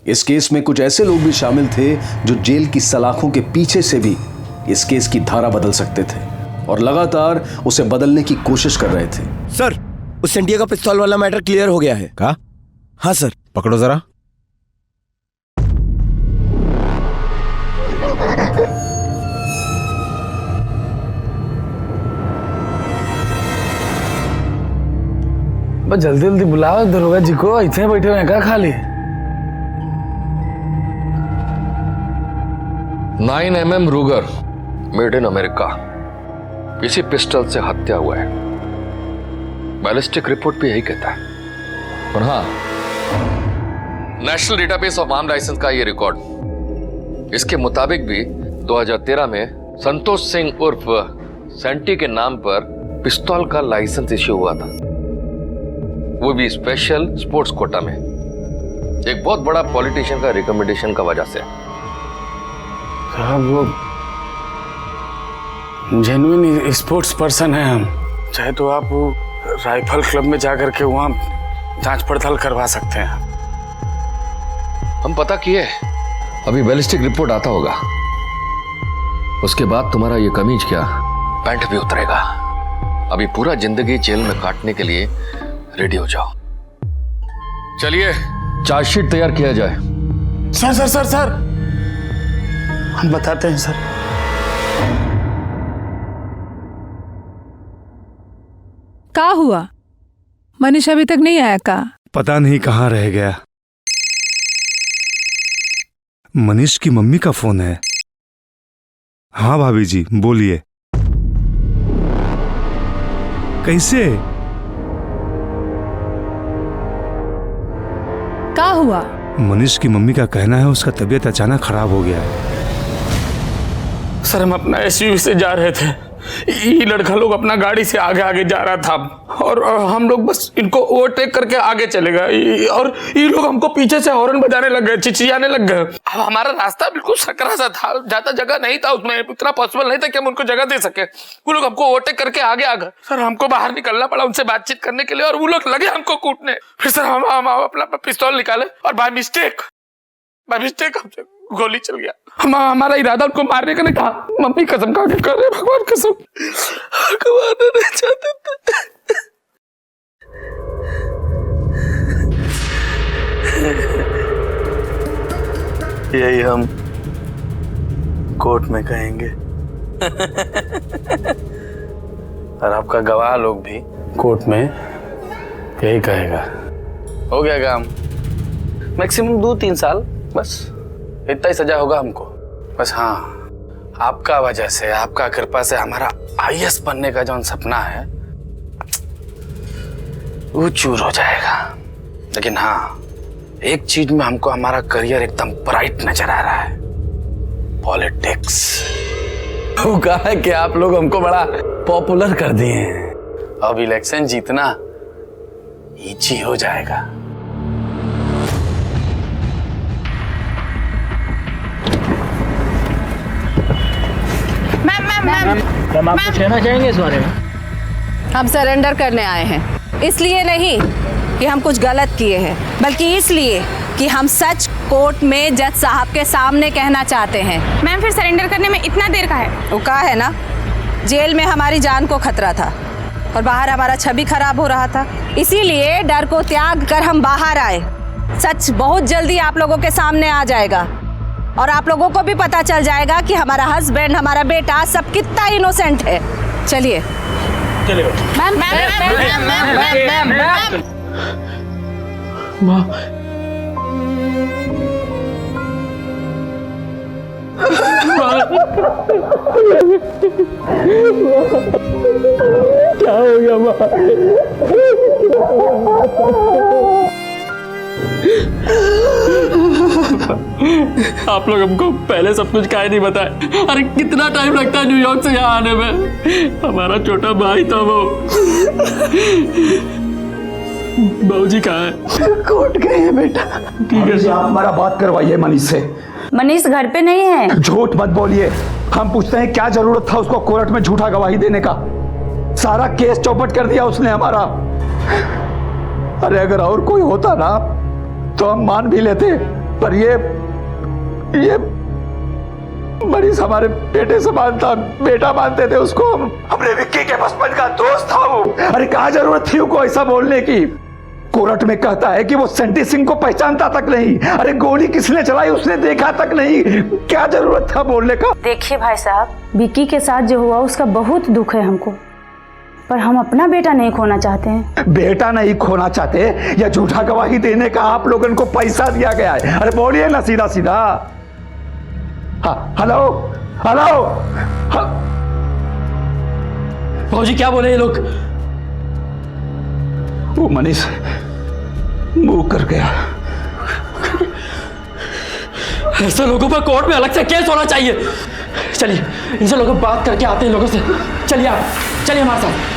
इस केस में कुछ ऐसे लोग भी शामिल थे जो जेल की सलाखों के पीछे से भी इस केस की धारा बदल सकते थे और लगातार उसे बदलने की कोशिश कर रहे थे। सर, उस सेंटिया का पिस्तौल वाला मैटर क्लियर हो गया है। कहा? हाँ सर। पकड़ो जरा। बस जल्दी जल्दी बुलाओ दरोगा जी को, इतने बैठे हैं क्या खाली? 9mm रूगर मेड इन अमेरिका, इसी पिस्टल से हत्या हुआ है। बैलिस्टिक रिपोर्ट भी यही कहता है। और हाँ, national database of arm licence का ये रिकॉर्ड, इसके मुताबिक भी 2013 में संतोष सिंह उर्फ सेंटी के नाम पर पिस्तौल का लाइसेंस इश्यू हुआ था, वो भी स्पेशल स्पोर्ट्स कोटा में, एक बहुत बड़ा पॉलिटिशियन का रिकमेंडेशन का वजह से। साहब वो जेन्युइन स्पोर्ट्स पर्सन है हम, चाहे तो आप वो राइफल क्लब में जाकर के वहाँ जांच पड़ताल करवा सकते हैं। हम पता किए, अभी बैलिस्टिक रिपोर्ट आता होगा, उसके बाद तुम्हारा ये कमीज क्या पैंट भी उतरेगा। अभी पूरा जिंदगी जेल में काटने के लिए रेडी हो जाओ। चलिए चार्जशीट तैयार किया जाए। सर सर सर सर, हम बताते हैं सर। क्या हुआ? मनीष अभी तक नहीं आया का? पता नहीं कहाँ रह गया। मनीष की मम्मी का फोन है। हाँ भाभी जी बोलिए। कैसे? क्या हुआ? मनीष की मम्मी का कहना है उसका तबीयत अचानक खराब हो गया है। सर हम अपना एसयूवी से जा रहे थे, ये लड़का लोग अपना गाड़ी से आगे आगे जा रहा था और हम लोग बस इनको ओवरटेक करके आगे चले गए और ये लोग हमको पीछे से हॉर्न बजाने लग गए, चिचियाने लग गए। अब हमारा रास्ता बिल्कुल सकरा सा था, ज्यादा जगह नहीं था उसमें, इतना पॉसिबल नहीं था कि हम उनको जगह दे सके। वो लोग हमको ओवरटेक करके आगे आ गए। सर हमको बाहर निकलना पड़ा उनसे बातचीत करने के लिए और वो लोग लगे हमको कूटने। फिर सर हम अपना पिस्तौल निकाले और बाय मिस्टेक हमसे गोली चल गया। हमारा इरादा उनको मारने का नहीं था। मम्मी कसम खा के कर रहे, भगवान कसम मारना नहीं चाहते थे। यही हम कोर्ट में कहेंगे और आपका गवाह लोग भी कोर्ट में यही कहेगा। हो गया काम, मैक्सिमम 2-3 साल, बस इतना ही सजा होगा हमको। बस हाँ, आपका वजह से, आपका कृपा से हमारा आईएएस बनने का जो सपना है वो चूर हो जाएगा। लेकिन हाँ, एक चीज में हमको हमारा करियर एकदम ब्राइट नजर आ रहा है, पॉलिटिक्स। वो कहा है कि आप लोग हमको बड़ा पॉपुलर कर दिए हैं, अब इलेक्शन जीतना इजी हो जाएगा। मैम आप कुछ कहना चाहेंगे इस बारे में? हम सरेंडर करने आए हैं, इसलिए नहीं कि हम कुछ गलत किए हैं, बल्कि इसलिए कि हम सच कोर्ट में जज साहब के सामने कहना चाहते हैं। मैम फिर सरेंडर करने में इतना देर का है? वो कहा है ना, जेल में हमारी जान को खतरा था और बाहर हमारा छवि खराब हो रहा था, इसीलिए डर को त्याग कर हम बाहर आए। सच बहुत जल्दी आप लोगों के सामने आ जाएगा। और आप लोगों को भी पता चल जाएगा कि हमारा हस्बैंड, हमारा बेटा सब कितना इनोसेंट है। चलिए। चलिए मैम मैम मैम क्या हो गया माँ? आप लोग हमको पहले सब कुछ काहे नहीं बताए? अरे कितना टाइम लगता है न्यूयॉर्क से यहाँ आने में? हमारा छोटा भाई था वो। बाबूजी कहाँ है? कोर्ट गए हैं बेटा। ठीक है, आप हमारा बात करवाइए मनीष से। मनीष घर पे नहीं है। झूठ मत बोलिए। हम पूछते हैं क्या जरूरत था उसको कोर्ट में झूठा गवाही देने का? सारा केस चौपट कर दिया उसने हमारा। अरे अगर और कोई होता ना तो हम मान भी लेते, पर ये मनीष हमारे बेटे से मानता, बेटा मानते थे उसको। हमने विक्की के बचपन का दोस्त था वो। अरे कहाँ जरूरत थी उनको ऐसा बोलने की? कोर्ट में कहता है कि वो सेंटी सिंह को पहचानता तक नहीं। अरे गोली किसने चलाई उसने देखा तक नहीं। क्या जरूरत था बोलने का? देखिए भाई साहब, विक्की के साथ जो हुआ उसका बहुत दुख है हमको, पर हम अपना बेटा नहीं खोना चाहते हैं। बेटा नहीं खोना चाहते या झूठा गवाही देने का आप लोगों को पैसा दिया गया है? अरे बोलिए ना सीधा सीधा। हाँ, हेलो हेलो। बाबूजी क्या बोले ये लोग? वो मनीष मुंह कर गया। ऐसे लोगों पर कोर्ट में अलग से केस होना चाहिए। चलिए इनसे लोगों बात करके आते हैं लोगों से। चलिए आप, चलिए हमारे साथ।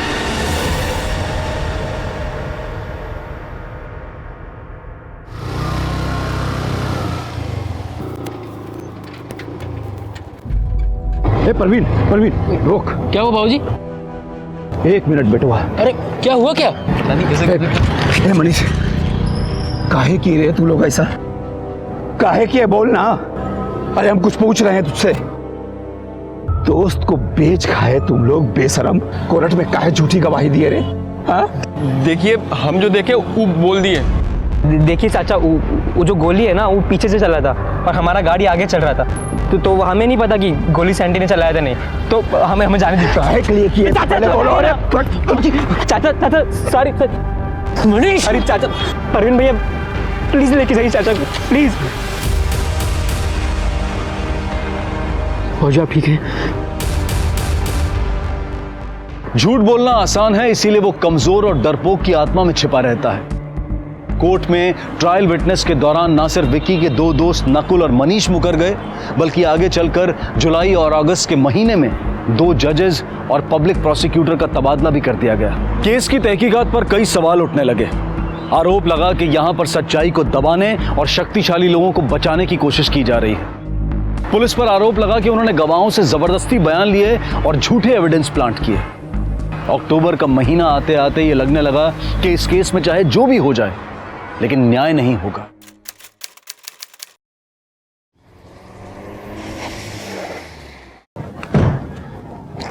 प्रवीण रोक। क्या हुआ बाबूजी? 1 मिनट बेटवा। अरे क्या हुआ? क्या मनीष काहे की रे तू लोग ऐसा? काहे किए बोल ना। अरे हम कुछ पूछ रहे हैं तुझसे। दोस्त को बेच खाए तुम लोग बेशरम। कोर्ट में काहे झूठी गवाही दिए रे? हाँ? देखिए हम जो देखे वो बोल दिए। देखिए चाचा, वो जो गोली है ना वो पीछे से चला था और हमारा गाड़ी आगे चल रहा था। तो हमें नहीं पता कि गोली सैंडी ने चलाया था नहीं। तो हमें जाने दीजिए। काहे के लिए किए? पहले बोलो। अरे चाचा सॉरी मनीष। अरे चाचा, परवीन भैया प्लीज लेके जाइए चाचा प्लीज। हो जाओ, ठीक है। झूठ बोलना आसान है, इसीलिए वो कमजोर और डरपोक की आत्मा में छिपा रहता है। कोर्ट में ट्रायल विटनेस के दौरान ना सिर्फ विक्की के 2 दोस्त नकुल और मनीष मुकर गए, बल्कि आगे चलकर जुलाई और अगस्त के महीने में 2 जजेस और पब्लिक प्रोसिक्यूटर का तबादला भी कर दिया गया। केस की तहकीकात पर कई सवाल उठने लगे। आरोप लगा कि यहां पर सच्चाई को दबाने और शक्तिशाली लोगों को बचाने की कोशिश की जा रही है। पुलिस पर आरोप लगा कि उन्होंने गवाहों से जबरदस्ती बयान लिए और झूठे एविडेंस प्लांट किए। अक्टूबर का महीना आते आते ये लगने लगा कि इस केस में चाहे जो भी हो जाए लेकिन न्याय नहीं होगा।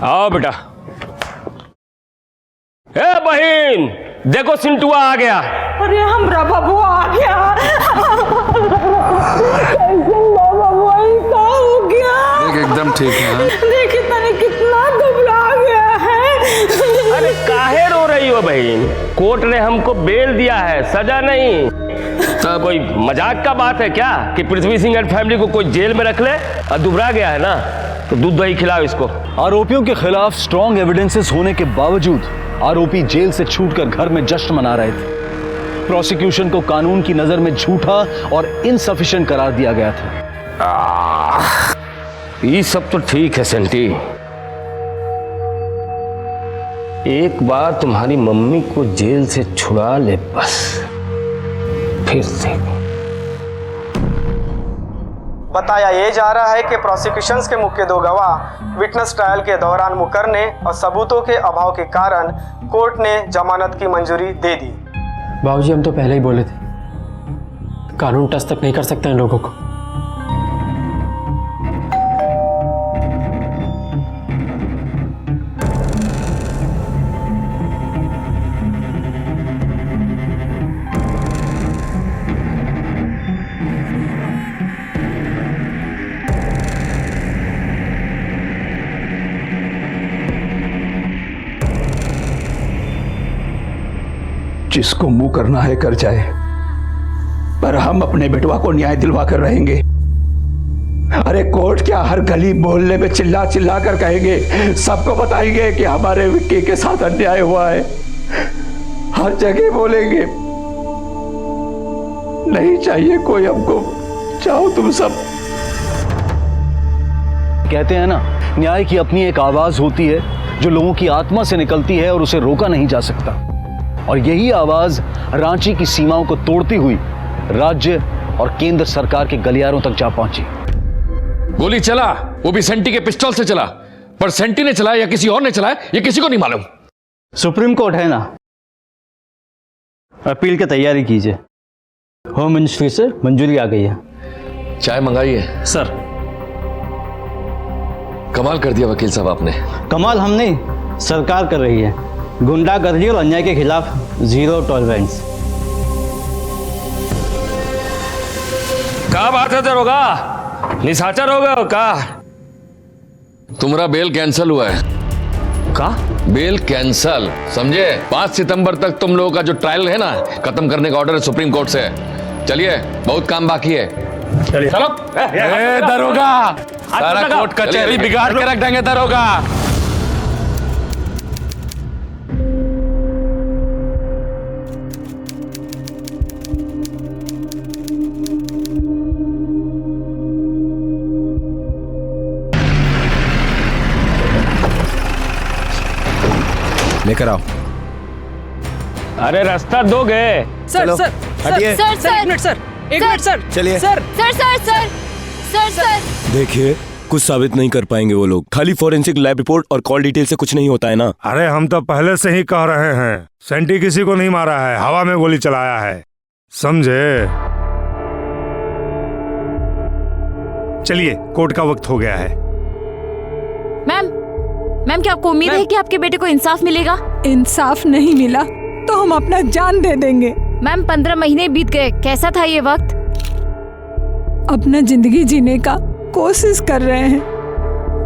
आओ बेटा। ए बहन, देखो सिंटुआ आ गया। अरे हमरा बबुआ आ गया। हो गया। एकदम ठीक है। देखिए तने कितना दुबला गया है। अरे काहे रो रही हो बहन? कोर्ट ने हमको बेल दिया है, सजा नहीं। तो कोई मजाक का बात है क्या कि पृथ्वी सिंह एंड फैमिली को कोई जेल में रख ले? और दुबरा गया है ना, तो दूध दही खिलाओ इसको। आरोपियों के खिलाफ स्ट्रॉन्ग एविडेंसेस होने के बावजूद आरोपी जेल से छूटकर घर में जश्न मना रहे थे। प्रोसिक्यूशन को कानून की नजर में झूठा और इनसफिशिएंट करार दिया गया था। ये सब तो ठीक है सेंटी, एक बार तुम्हारी मम्मी को जेल से छुड़ा ले बस, फिर देख। बताया ये जा रहा है कि प्रोसिक्यूशंस के मुख्य 2 गवाह विटनेस ट्रायल के दौरान मुकरने और सबूतों के अभाव के कारण कोर्ट ने जमानत की मंजूरी दे दी। बाबूजी हम तो पहले ही बोले थे, कानून टच तक नहीं कर सकते हैं लोगों को। जिसको मुंह करना है कर जाए, पर हम अपने बेटवा को न्याय दिलवा कर रहेंगे। अरे कोर्ट क्या, हर गली मोहल्ले में चिल्ला चिल्ला कर कहेंगे, सबको बताएंगे कि हमारे विक्की के साथ अन्याय हुआ है। हर जगह बोलेंगे। नहीं चाहिए कोई हमको, चाहो तुम सब। कहते हैं ना, न्याय की अपनी एक आवाज होती है जो लोगों की आत्मा से निकलती है और उसे रोका नहीं जा सकता। और यही आवाज रांची की सीमाओं को तोड़ती हुई राज्य और केंद्र सरकार के गलियारों तक जा पहुंची। गोली चला, वो भी सेंटी के पिस्टल से चला, पर सेंटी ने चलाया या किसी और ने चलाया ये किसी को नहीं मालूम। सुप्रीम कोर्ट है ना, अपील की तैयारी कीजिए। होम मिनिस्ट्री से मंजूरी आ गई है। चाय मंगाइए। सर। कमाल कर दिया वकील साहब आपने। कमाल हम नहीं, सरकार कर रही है। गुंडागर्दी और अन्याय के खिलाफ जीरो टॉलरेंस। क्या बात है दरोगा, निशाचर हो गए का? तुम्हारा बेल कैंसिल हुआ है। का? बेल कैंसिल, समझे? 5 सितंबर तक तुम लोगों का जो ट्रायल है ना, खत्म करने का ऑर्डर है सुप्रीम कोर्ट से। चलिए, बहुत काम बाकी है। चलिए चलो। दरोगा, सारा कोर्ट कचहरी बिगाड़ के रख देंगे दरोगा। लेकर आओ। अरे रास्ता दोगे? सर सर हटिए। सर एक मिनट सर, एक मिनट सर। चलिए। Sir sir sir sir sir sir देखिए, कुछ साबित नहीं कर पाएंगे वो लोग। खाली फॉरेंसिक लैब रिपोर्ट और कॉल डिटेल से कुछ नहीं होता है ना। अरे हम तो पहले से ही कह रहे हैं, सेंटी किसी को नहीं मारा है, हवा में गोली चलाया है, समझे? चलिए, कोर्ट का वक्त हो गया है। मैम क्या आपको उम्मीद है कि आपके बेटे को इंसाफ मिलेगा? इंसाफ नहीं मिला तो हम अपना जान दे देंगे। मैम 15 महीने बीत गए, कैसा था ये वक्त? अपना जिंदगी जीने का कोशिश कर रहे हैं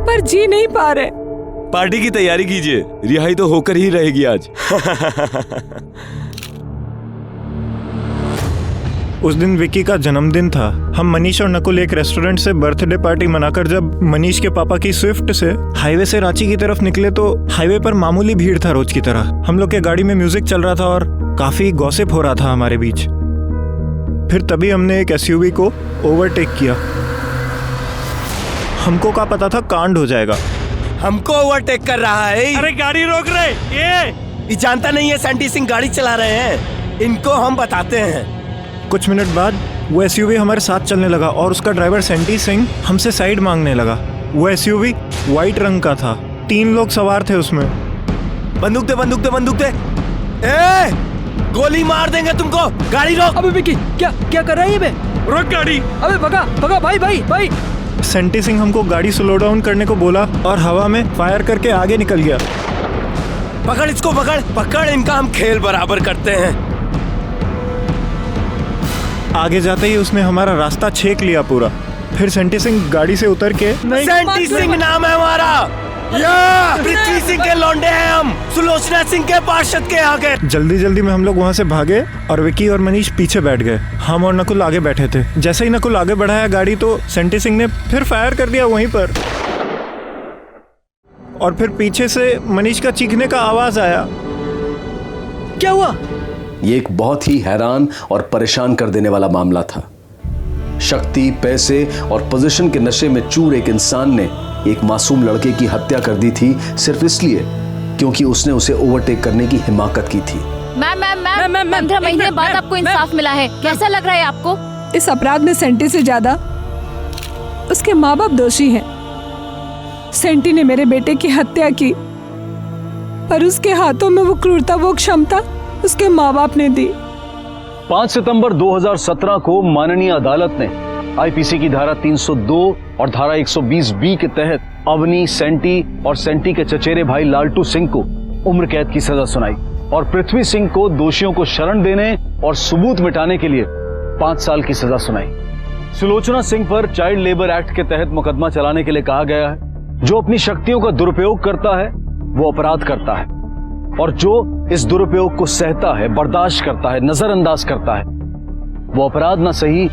पर जी नहीं पा रहे। पार्टी की तैयारी कीजिए, रिहाई तो होकर ही रहेगी आज। उस दिन विक्की का जन्मदिन था। हम मनीष और नकुल एक रेस्टोरेंट से बर्थडे पार्टी मनाकर जब मनीष के पापा की स्विफ्ट से हाईवे से रांची की तरफ निकले तो हाईवे पर मामूली भीड़ था रोज की तरह। हम लोग के गाड़ी में म्यूजिक चल रहा था और काफी गॉसिप हो रहा था हमारे बीच। फिर तभी हमने एक एसयूवी को ओवरटेक किया। हमको क्या पता था कांड हो जाएगा। हमको ओवरटेक कर रहा है। अरे गाड़ी रोक रहे, ये जानता नहीं है सेंटी सिंह गाड़ी चला रहे हैं, इनको हम बताते हैं। कुछ मिनट बाद वो एसयूवी हमारे साथ चलने लगा और उसका ड्राइवर सेंटी सिंह हमसे साइड मांगने लगा। वो एसयूवी व्हाइट रंग का था, 3 लोग सवार थे उसमें। बंदूक दे, बंदूक दे, बंदूक दे। ए, गोली मार देंगे तुमको, गाड़ी रोक। अबे विक्की, क्या क्या कर रहा है ये बे? रोक गाड़ी। अबे भगा भगा भाई भाई भाई। सेंटी सिंह हमको गाड़ी स्लो डाउन करने को बोला और हवा में फायर करके आगे निकल गया। पकड़ इसको, पकड़ पकड़, इनका हम खेल बराबर करते हैं। आगे जाते ही उसने हमारा रास्ता छेक लिया पूरा। फिर सेंटी सिंह गाड़ी से उतर के सेंटी सिंह नाम है हमारा, या पृथ्वी सिंह के लौंडे हैं हम, सुलोचना सिंह के पार्षद के आगे। जल्दी जल्दी में हम लोग वहाँ से भागे और विक्की और मनीष पीछे बैठ गए। हम और नकुल आगे बैठे थे। जैसे ही नकुल आगे बढ़ाया गाड़ी तो सेंटी सिंह ने फिर फायर कर दिया वहीं पर। और फिर पीछे से मनीष का चीखने का आवाज आया। क्या हुआ? ये एक बहुत ही हैरान और परेशान कर देने वाला मामला था। शक्ति, पैसे और पोजीशन के नशे में चूर एक इंसान ने एक मासूम लड़के की हत्या कर दी थी सिर्फ इसलिए क्योंकि उसने उसे ओवरटेक करने की हिमाकत की थी। मैम 15 महीने बाद आपको इंसाफ मिला है, कैसा लग रहा है आपको? इस अपराध में सेंटी से ज्यादा उसके माँ बाप दोषी हैं। सेंटी ने मेरे बेटे की हत्या की पर उसके हाथों में वो क्रूरता, वो क्षमता उसके माँ बाप ने दी। 5 सितंबर 2017 को माननीय अदालत ने आईपीसी की धारा 302 और धारा 120B के तहत अवनी, सेंटी और सेंटी के चचेरे भाई लालटू सिंह को उम्र कैद की सजा सुनाई और पृथ्वी सिंह को दोषियों को शरण देने और सबूत मिटाने के लिए 5 साल की सजा सुनाई। सुलोचना सिंह पर चाइल्ड लेबर एक्ट के तहत मुकदमा चलाने के लिए कहा गया है। जो अपनी शक्तियों का दुरुपयोग करता है वो अपराध करता है। और जो इस दुरुपयोग को सहता है, बर्दाश्त करता है, नजरअंदाज करता है, वो अपराध ना सही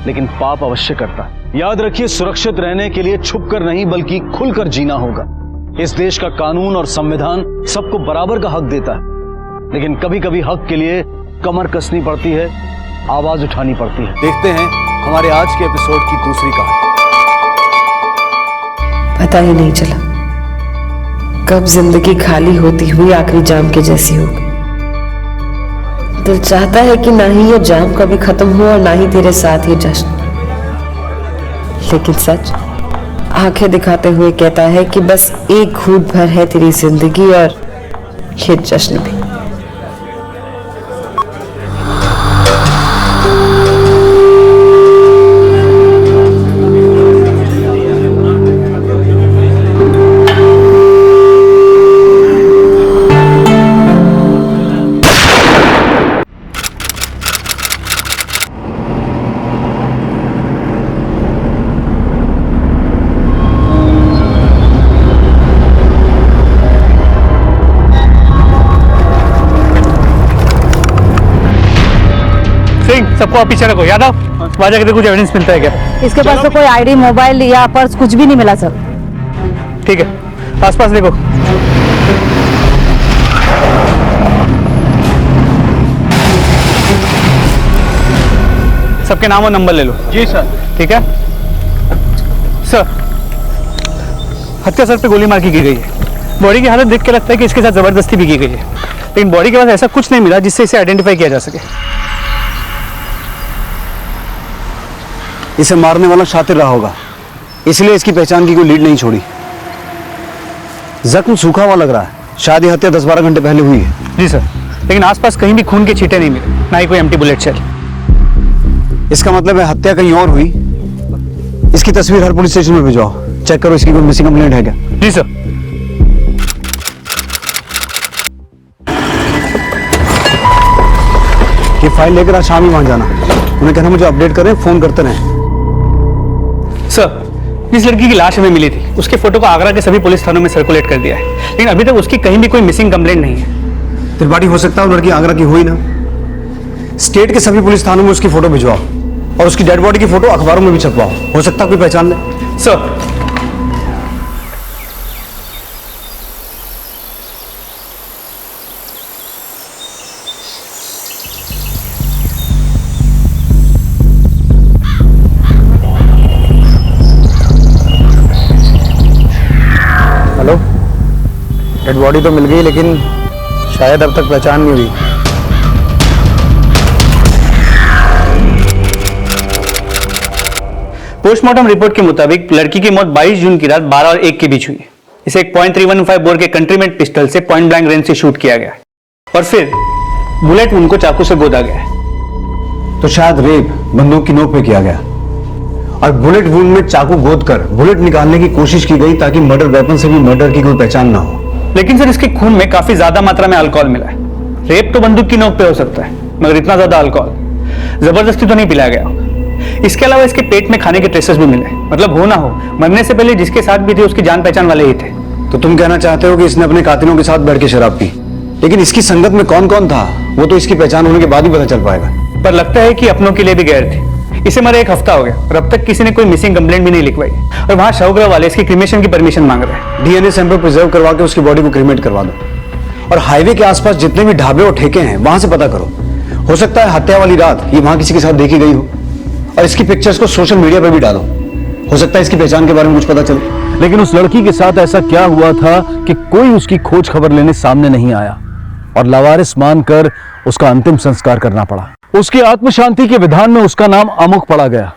लेकिन पाप अवश्य करता है। याद रखिए, सुरक्षित रहने के लिए छुपकर नहीं बल्कि खुलकर जीना होगा। इस देश का कानून और संविधान सबको बराबर का हक देता है, लेकिन कभी कभी हक के लिए कमर कसनी पड़ती है, आवाज उठानी पड़ती है। देखते हैं हमारे आज के एपिसोड की दूसरी कहानी। पता ही नहीं चला कब जिंदगी खाली होती हुई आखिरी जाम के जैसी होगी। दिल चाहता है कि ना ही ये जाम कभी खत्म हो और ना ही तेरे साथ ये जश्न, लेकिन सच आंखें दिखाते हुए कहता है कि बस एक घूंट भर है तेरी जिंदगी और ये जश्न भी। सबको आप पीछे रखो। यादव, वहां जाकर कुछ एविडेंस मिलता है क्या? इसके पास तो कोई आईडी, मोबाइल या पर्स कुछ भी नहीं मिला सर। ठीक है, आसपास देखो। सबके नाम और नंबर ले लो। जी सर। ठीक है सर। हत्या सर पे गोली मार की गई है। बॉडी की हालत देख के लगता है कि इसके साथ जबरदस्ती भी की गई है, लेकिन बॉडी के पास ऐसा कुछ नहीं मिला जिससे इसे आइडेंटिफाई किया जा सके। इसे मारने वाला शातिर रहा होगा, इसलिए इसकी पहचान की कोई लीड नहीं छोड़ी। जख्म सूखा हुआ लग रहा है, शायद ये हत्या 10-12 घंटे पहले हुई है। जी सर, लेकिन आसपास कहीं भी खून के छींटे नहीं मिले, ना ही कोई एम्प्टी बुलेट शेल। इसका मतलब है हत्या कहीं और हुई। इसकी तस्वीर हर पुलिस स्टेशन में भिजवाओ, चेक करो इसकी कोई मिसिंग कंप्लेंट है क्या। जी सर। ये फाइल लेकर आज शाम ही वहां जाना, उन्हें कहना मुझे अपडेट करें, फोन करते रहें। सर, जिस लड़की की लाश हमें मिली थी उसके फोटो को आगरा के सभी पुलिस थानों में सर्कुलेट कर दिया है, लेकिन अभी तक उसकी कहीं भी कोई मिसिंग कंप्लेंट नहीं है। त्रिपाठी, हो सकता है वो लड़की आगरा की हुई ना। स्टेट के सभी पुलिस थानों में उसकी फोटो भिजवाओ और उसकी डेड बॉडी की फोटो अखबारों में भी छपवाओ, हो सकता है कोई पहचान ले। सर। हेलो, डेड बॉडी तो मिल गई लेकिन शायद अब तक पहचान नहीं हुई। पोस्टमार्टम रिपोर्ट के मुताबिक लड़की की मौत 22 जून की रात 12 और 1 के बीच हुई। इसे एक .315 बोर के कंट्रीमेंट पिस्टल से पॉइंट ब्लैंक रेंज से शूट किया गया और फिर बुलेट वुंड को चाकू से गोदा गया। तो शायद रेप बंदूक की नोक पे किया गया और बुलेट वुंड में चाकू गोद कर बुलेट निकालने की कोशिश की गई ताकि मर्डर वेपन से भी मर्डर की कोई पहचान ना हो। लेकिन सर, इसके खून में काफी ज्यादा मात्रा में अल्कोहल मिला है। रेप तो बंदूक की नोक पे हो सकता है, मगर इतना ज्यादा अल्कोहल जबरदस्ती तो नहीं पिलाया गया होगा। इसके अलावा इसके पेट में खाने के ट्रेसेस भी मिले, मतलब हो ना हो मरने से पहले जिसके साथ भी थे उसकी जान पहचान वाले ही थे। तो तुम कहना चाहते हो कि इसने अपने कातिलों के साथ बैठ के शराब पी, लेकिन इसकी संगत में कौन कौन था वो तो इसकी पहचान होने के बाद ही पता चल पाएगा। पर लगता है कि अपनों के लिए भी गैर थे। इसे मरे 1 हफ्ता हो गया और अब तक किसी ने कोई मिसिंग कंप्लेंट भी नहीं लिखवाई, और वहां शवगृह वाले इसकी क्रिमेशन की परमिशन मांग रहे हैं। डीएनए सैंपल प्रिजर्व करवा के उसकी बॉडी को क्रिमेट करवा दो और हाईवे के आसपास जितने भी ढाबे और ठेके हैं वहां से पता करो। हो सकता है हत्या वाली रात ये वहां किसी के साथ देखी गई हो और इसकी पिक्चर्स को सोशल मीडिया पर भी डालो, हो सकता है इसकी पहचान के बारे में कुछ पता चले। लेकिन उस लड़की के साथ ऐसा क्या हुआ था कि कोई उसकी खोज खबर लेने सामने नहीं आया और लावारिस मानकर उसका अंतिम संस्कार करना पड़ा। उसकी आत्म शांति के विधान में उसका नाम अमुक पड़ा गया।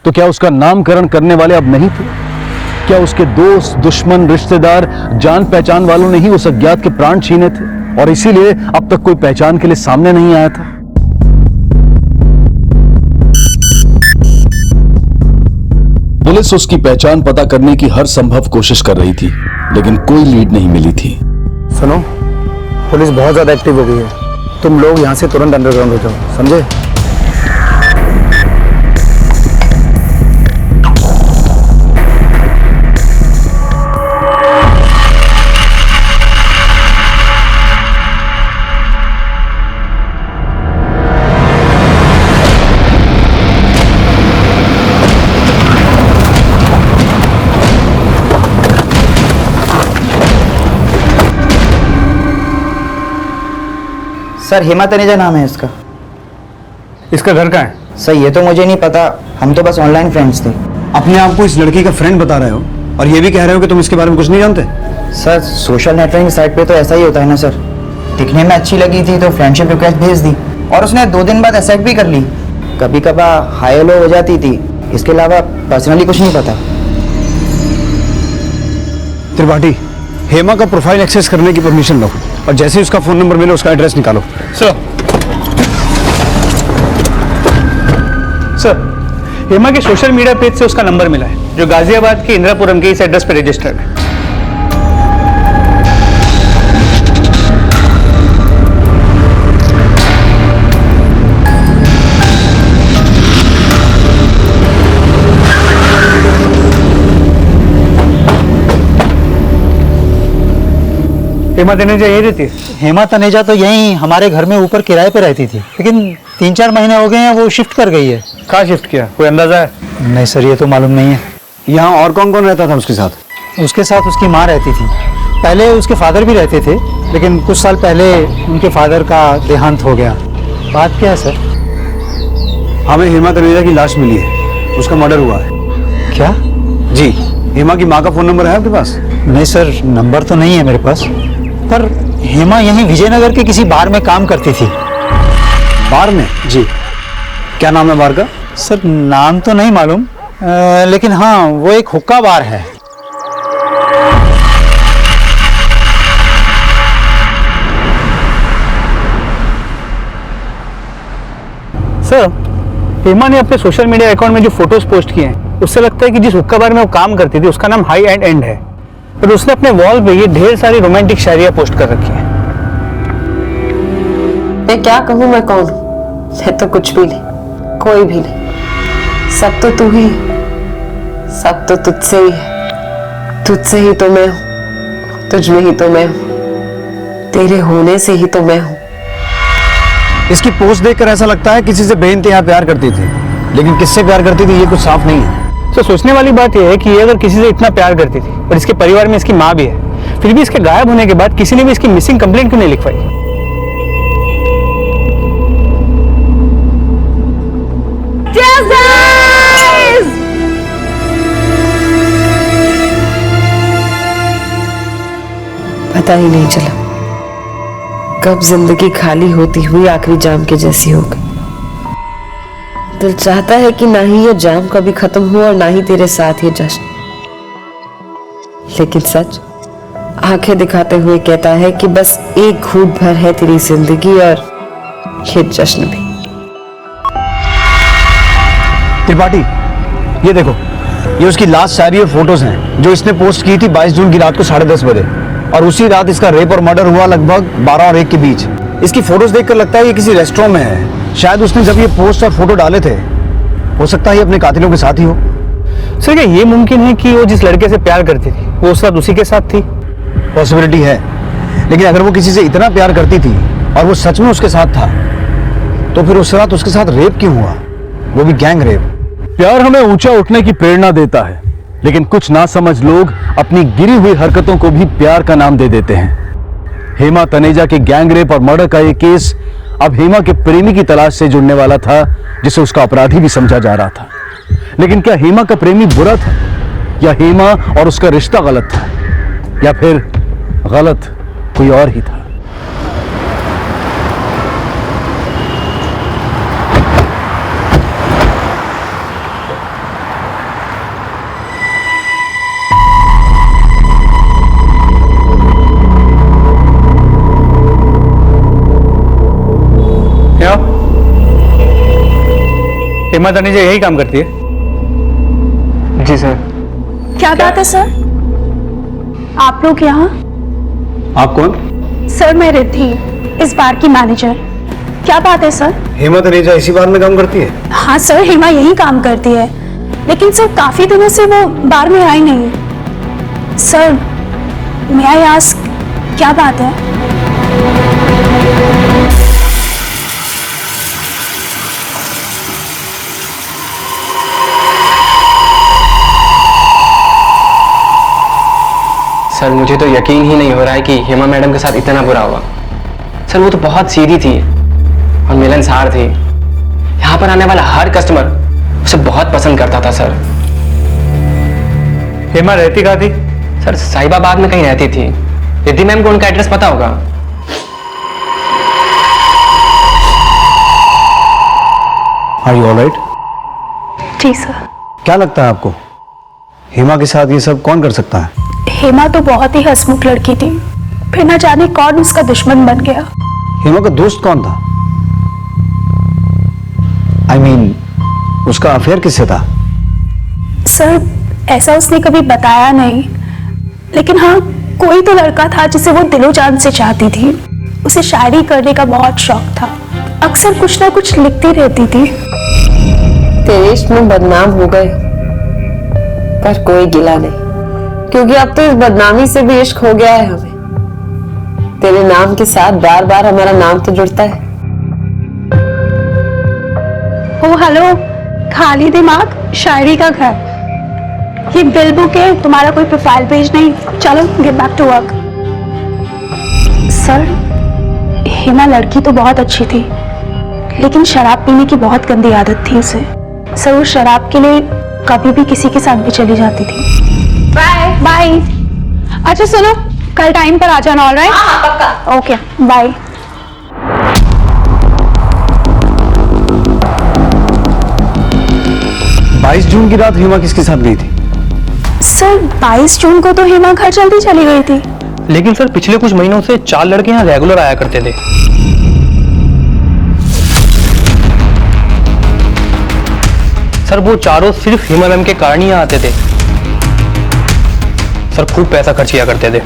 तो क्या उसका नामकरण करने वाले अब नहीं थे? क्या उसके दोस्त, दुश्मन, रिश्तेदार, जान पहचान वालों ने ही उस अज्ञात के प्राण छीने थे और इसीलिए अब तक कोई पहचान के लिए सामने नहीं आया था? पुलिस उसकी पहचान पता करने की हर संभव कोशिश कर रही थी, लेकिन कोई लीड नहीं मिली थी। सुनो, पुलिस बहुत ज्यादा एक्टिव हो गई है, तुम लोग यहां से तुरंत अंडरग्राउंड हो जाओ, समझे? सर हेमा तनेजा नाम है इसका। इसका घर कहाँ है? सर ये तो मुझे नहीं पता, हम तो बस ऑनलाइन फ्रेंड्स थे। अपने आप को इस लड़की का फ्रेंड बता रहे हो और ये भी कह रहे हो कि तुम इसके बारे में कुछ नहीं जानते? सर सोशल नेटवर्किंग साइट पे तो ऐसा ही होता है ना सर, दिखने में अच्छी लगी थी तो फ्रेंडशिप रिक्वेस्ट भेज दी और उसने 2 दिन बाद एक्सेप्ट भी कर ली। कभी कभार हाई हेलो हो जाती थी, इसके अलावा पर्सनली कुछ नहीं पता। त्रिपाठी, हेमा का प्रोफाइल एक्सेस करने की परमिशन लो और जैसे ही उसका फोन नंबर मिले उसका एड्रेस निकालो। सर हेमा के सोशल मीडिया पेज से उसका नंबर मिला है जो गाजियाबाद के इंदिरापुरम के इस एड्रेस पर रजिस्टर्ड है। हेमा तनेजा यही रहती है? हेमा तनेजा तो यहीं हमारे घर में ऊपर किराए पे रहती थी, लेकिन 3-4 महीने हो गए हैं वो शिफ्ट कर गई है। कहाँ शिफ्ट किया, कोई अंदाजा है? नहीं सर ये तो मालूम नहीं है। यहाँ और कौन कौन रहता था उसके साथ? उसके साथ उसकी माँ रहती थी, पहले उसके फादर भी रहते थे, लेकिन कुछ साल पहले उनके फादर का देहांत हो गया। बात क्या है सर? हमें हेमा तनेजा की लाश मिली है, उसका मर्डर हुआ है। क्या? जी। हेमा की माँ का फोन नंबर है आपके पास? नहीं सर नंबर तो नहीं है मेरे पास, पर हेमा यहीं विजयनगर के किसी बार में काम करती थी। बार में? जी। क्या नाम है बार का? सर नाम तो नहीं मालूम, लेकिन हाँ वो एक हुक्का बार है। सर हेमा ने अपने सोशल मीडिया अकाउंट में जो फोटोज पोस्ट किए हैं उससे लगता है कि जिस हुक्का बार में वो काम करती थी उसका नाम हाई एंड एंड है, पर उसने अपने वॉल पे ये ढेर सारी रोमांटिक शायरियां पोस्ट कर रखी हैं। मैं क्या कहूँ, मैं कौन हूँ? मैं तो कुछ भी नहीं, कोई भी नहीं। सब तो तू ही, सब तो तुझसे ही है। तुझसे ही तो मैं हूँ, तुझ में ही तो मैं हूँ, तेरे होने से ही तो मैं हूँ। इसकी पोस्ट देखकर ऐसा लगता है किसी से बेइंतहा प्यार करती थी, लेकिन किससे प्यार करती थी ये कुछ साफ नहीं है। तो सोचने वाली बात यह है कि ये अगर किसी से इतना प्यार करती थी और इसके परिवार में इसकी माँ भी है, फिर भी इसके गायब होने के बाद किसी ने भी इसकी मिसिंग कंप्लेंट क्यों नहीं लिखवाई? पता ही नहीं चला कब जिंदगी खाली होती हुई आखिरी जाम के जैसी हो गई। दिल चाहता है कि ना ही ये जाम कभी खत्म हो और ना ही तेरे साथ ये जश्न, लेकिन सच आंखें दिखाते हुए कहता है कि बस एक घूंट भर है तेरी जिंदगी और ये जश्न भी। त्रिपाठी ये देखो, ये उसकी लास्ट शायरी और फोटोज हैं जो इसने पोस्ट की थी 22 जून की रात को 10:30 बजे, और उसी रात इसका रेप और मर्डर हुआ लगभग 12 और 1 के बीच। इसकी फोटोज देखकर लगता है ये किसी रेस्टोरेंट में है। शायद उसने जब ये पोस्ट और फोटो डाले थे, हो सकता है ये अपने कातिलों के साथ ही हो। सर क्या ये मुमकिन है कि वो जिस लड़के से प्यार करती थी वो उस रात उसी के साथ थी? पॉसिबिलिटी है, लेकिन अगर वो किसी से इतना प्यार करती थी और वो सच में उसके साथ था, तो फिर उस रात उसके साथ रेप क्यों हुआ, वो भी गैंग रेप? प्यार हमें ऊंचा उठने की प्रेरणा देता है, लेकिन कुछ नासमझ लोग अपनी गिरी हुई हरकतों को भी प्यार का नाम दे देते हैं। हेमा तनेजा के गैंग रेप और मर्डर का ये केस अब हेमा के प्रेमी की तलाश से जुड़ने वाला था, जिसे उसका अपराधी भी समझा जा रहा था। लेकिन क्या हेमा का प्रेमी बुरा था, या हेमा और उसका रिश्ता गलत था, या फिर गलत कोई और ही था? हेमा तनेजा यही काम करती है? जी सर। क्या बात है सर, आप लोग यहाँ? आप कौन? सर मैं रिद्धि, इस बार की मैनेजर। क्या बात है सर? हेमा तनेजा इसी बार में काम करती है? हाँ सर हेमा यही काम करती है, लेकिन सर काफी दिनों से वो बार में आई नहीं। सर may I ask क्या बात है? सर मुझे तो यकीन ही नहीं हो रहा है कि हेमा मैडम के साथ इतना बुरा हुआ। सर वो तो बहुत सीधी थी और मिलनसार थी। यहाँ पर आने वाला हर कस्टमर उसे बहुत पसंद करता था सर। हेमा रहती कहाँ थी? सर साहिबाबाद में कहीं रहती थी। रिद्धि मैम को उनका एड्रेस पता होगा। Are you alright? जी सर। क्या लगता है आपको हेमा के साथ ये सब कौन कर सकता है? हेमा तो बहुत ही हंसमुख लड़की थी, फिर न जाने कौन उसका दुश्मन बन गया। हेमा का दोस्त कौन था? I mean, उसका अफेयर किससे था? सर ऐसा उसने कभी बताया नहीं, लेकिन हाँ कोई तो लड़का था जिसे वो दिलो जान से चाहती थी। उसे शायरी करने का बहुत शौक था, अक्सर कुछ ना कुछ लिखती रहती थी। तेरे इश्क में बदनाम हो गए, पर कोई गिला नहीं, क्योंकि अब तो इस बदनामी से भी इश्क हो गया है हमें। तेरे नाम के साथ बार बार हमारा नाम तो जुड़ता है। ओ हेलो, खाली दिमाग शायरी का घर। ये बिल बुक है, तुम्हारा कोई प्रोफाइल पेज नहीं। चलो get back to work. Sir Hema लड़की तो बहुत अच्छी थी, लेकिन शराब पीने की बहुत गंदी आदत थी उसे। सर वो शराब के लिए कभी भी किसी के साथ भी चली जाती थी। Bye bye. अच्छा सुनो, कल टाइम पर आ जाना। ऑलराइट? हाँ पक्का। Okay bye. बाईस जून की रात हेमा किसके साथ गई थी? सर 22 जून को तो हेमा घर जल्दी चली गई थी। लेकिन सर पिछले कुछ महीनों से 4 लड़के यहाँ रेगुलर आया करते थे। सर वो चारों सिर्फ हेमा मैम के कारण ही आते थे। सर खूब पैसा खर्च किया करते थे।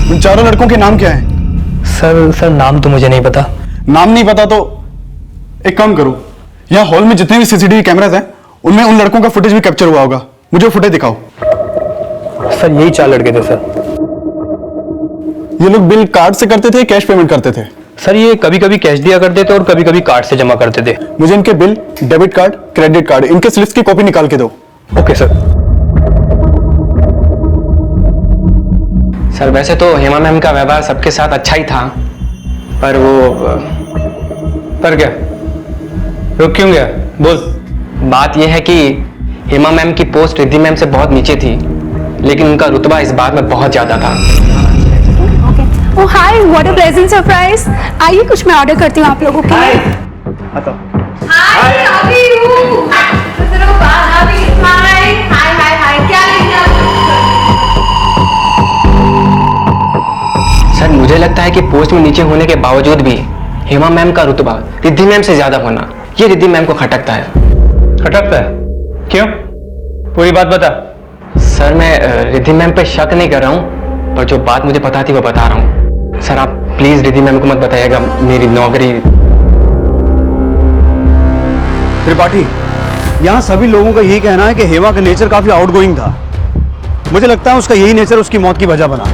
उन चारों लड़कों के नाम क्या हैं? सर नाम तो मुझे नहीं पता। नाम नहीं पता तो एक काम करो, यहाँ हॉल में जितने भी सीसीटीवी कैमरास हैं उनमें उन लड़कों का फुटेज भी कैप्चर हुआ होगा। मुझे फुटेज दिखाओ। सर यही 4 लड़के थे सर। ये लोग बिल कार्ड से करते थे, कैश पेमेंट करते थे? सर ये कभी कभी कैश दिया करते थे और कभी कभी कार्ड से जमा करते थे। मुझे इनके bill, debit card, credit card, इनके स्लिप्स की कॉपी निकाल के दो। Okay sir. सर वैसे तो हेमा मैम का व्यवहार सबके साथ अच्छा ही था, पर क्या रुक क्यों गया? बोल। बात यह है कि हेमा मैम की पोस्ट रिद्धि मैम से बहुत नीचे थी, लेकिन उनका रुतबा इस बात में बहुत ज्यादा था। ओह हाय, व्हाट अ प्लेजेंट सरप्राइज। आइए कुछ मैं ऑर्डर करती हूँ आप लोगों के लिए। हाय अभी हूँ। हाय क्या लेंगे आप? सर मुझे लगता है कि पोस्ट में नीचे होने के बावजूद भी हेमा मैम का रुतबा रिद्धि मैम से ज्यादा होना, ये रिद्धि मैम को खटकता है। खटकता है? क्यों? पूरी बात बता। सर मैं रिद्धि मैम पे शक नहीं कर रहा हूँ, पर जो बात मुझे पता थी वो बता रहा हूँ। सर आप प्लीज रिद्धि मैम को मत बताइएगा मेरी नौकरी। त्रिपाठी, यहाँ सभी लोगों का यही कहना है कि हेमा का नेचर काफी आउटगोइंग था। मुझे लगता है उसका यही नेचर उसकी मौत की वजह बना।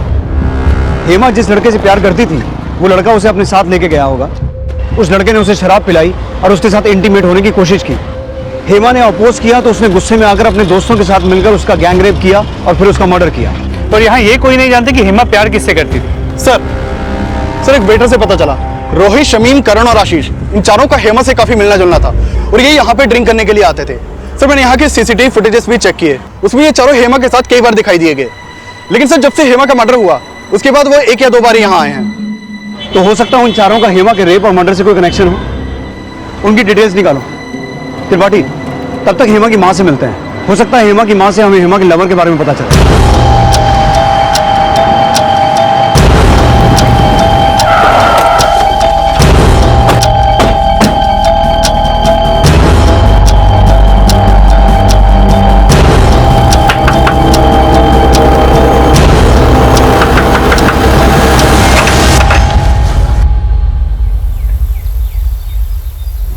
हेमा जिस लड़के से प्यार करती थी वो लड़का उसे अपने साथ लेके गया होगा। उस लड़के ने उसे शराब पिलाई और उसके साथ इंटीमेट होने की कोशिश की। हेमा ने अपोज किया तो उसने गुस्से में आकर अपने दोस्तों के साथ मिलकर उसका गैंग रेप किया और फिर उसका मर्डर किया। पर यहाँ ये कोई नहीं जानते कि हेमा प्यार किससे करती थी। सर एक वेटर से पता चला रोहित, शमीम, करण और आशीष, इन चारों का हेमा से काफी मिलना जुलना था और ये यहाँ पे ड्रिंक करने के लिए आते थे। सर मैंने यहाँ के सीसीटीवी फुटेजेस भी चेक किए, उसमें ये चारों हेमा के साथ कई बार दिखाई दिए गए। लेकिन सर जब से हेमा का मर्डर हुआ उसके बाद वो 1 या 2 बार यहाँ आए हैं। तो हो सकता है उन चारों का हेमा के रेप और मर्डर से कोई कनेक्शन हो। उनकी डिटेल्स निकालो। त्रिपाठी, तब तक हेमा की माँ से मिलते हैं। हो सकता है हेमा की माँ से हमें हेमा के लवर के बारे में पता चले।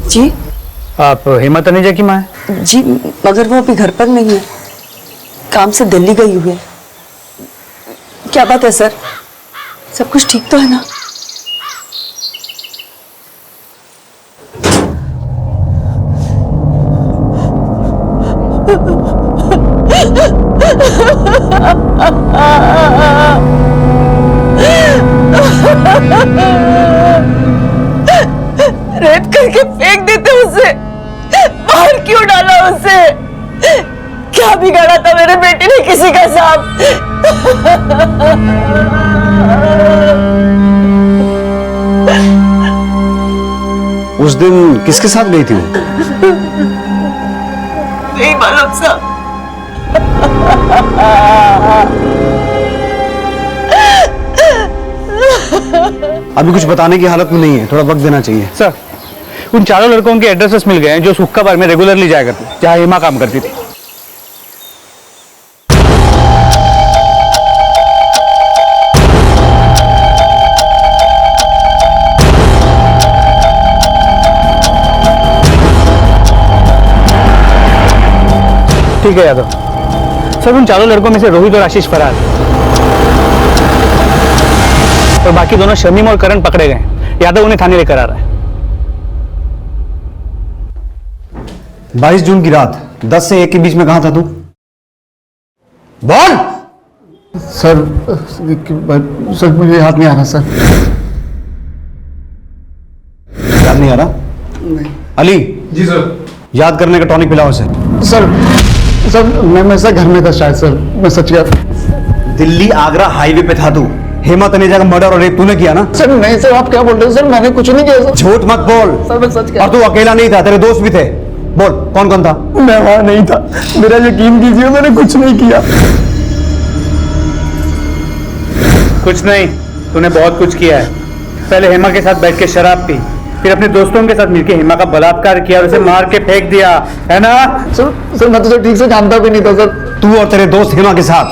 जी आप हेमा तनेजा की माँ है? जी, मगर वो अभी घर पर नहीं है, काम से दिल्ली गई हुई है। क्या बात है सर, सब कुछ ठीक तो है ना? रेप करके फेंक देते उसे, बाहर क्यों डाला उसे? क्या बिगाड़ा था मेरे बेटे ने किसी का साथ? उस दिन किसके साथ गई थी वो? नहीं मालूम साहब। अभी कुछ बताने की हालत में नहीं है, थोड़ा वक्त देना चाहिए। सर, उन चारों लड़कों के एड्रेसेस मिल गए हैं जो हुक्का बार में रेगुलरली जाया करते, जहां हेमा काम करती थी। ठीक है यादव। सर, उन चारों लड़कों में से रोहित और आशीष फरार और बाकी दोनों शमीम और करण पकड़े गए। यादव उन्हें थाने लेकर आ रहा है। 22 जून की रात 10 से 1 के बीच में कहां था तू? बोल। सर मुझे याद नहीं आ रहा सर। याद नहीं आ रहा? नहीं। अली। जी सर। याद करने का टॉनिक पिलाओ उसे। सर मैं सर घर में था शायद सर, मैं सच गया। दिल्ली आगरा हाईवे पे था तू। हेमा तनेजा का मर्डर और रेप तूने किया ना? सर नहीं सर, आप क्या बोल रहे हैं सर? मैंने कुछ नहीं किया सर। झूठ मत बोल। सर मैं सच कह। और तू अकेला नहीं था, तेरे दोस्त भी थे। बोल कौन कौन था? मैं वहां नहीं था, मेरा यकीन कीजिए, मैंने कुछ नहीं किया। कुछ नहीं, तूने बहुत कुछ किया है। पहले हेमा के साथ बैठ के शराब पी, फिर अपने दोस्तों के साथ मिलकर हेमा का बलात्कार किया और उसे मार के फेंक दिया, है ना? सर मैं तो सर ठीक से जानता भी नहीं था सर। तू और तेरे दोस्त हेमा के साथ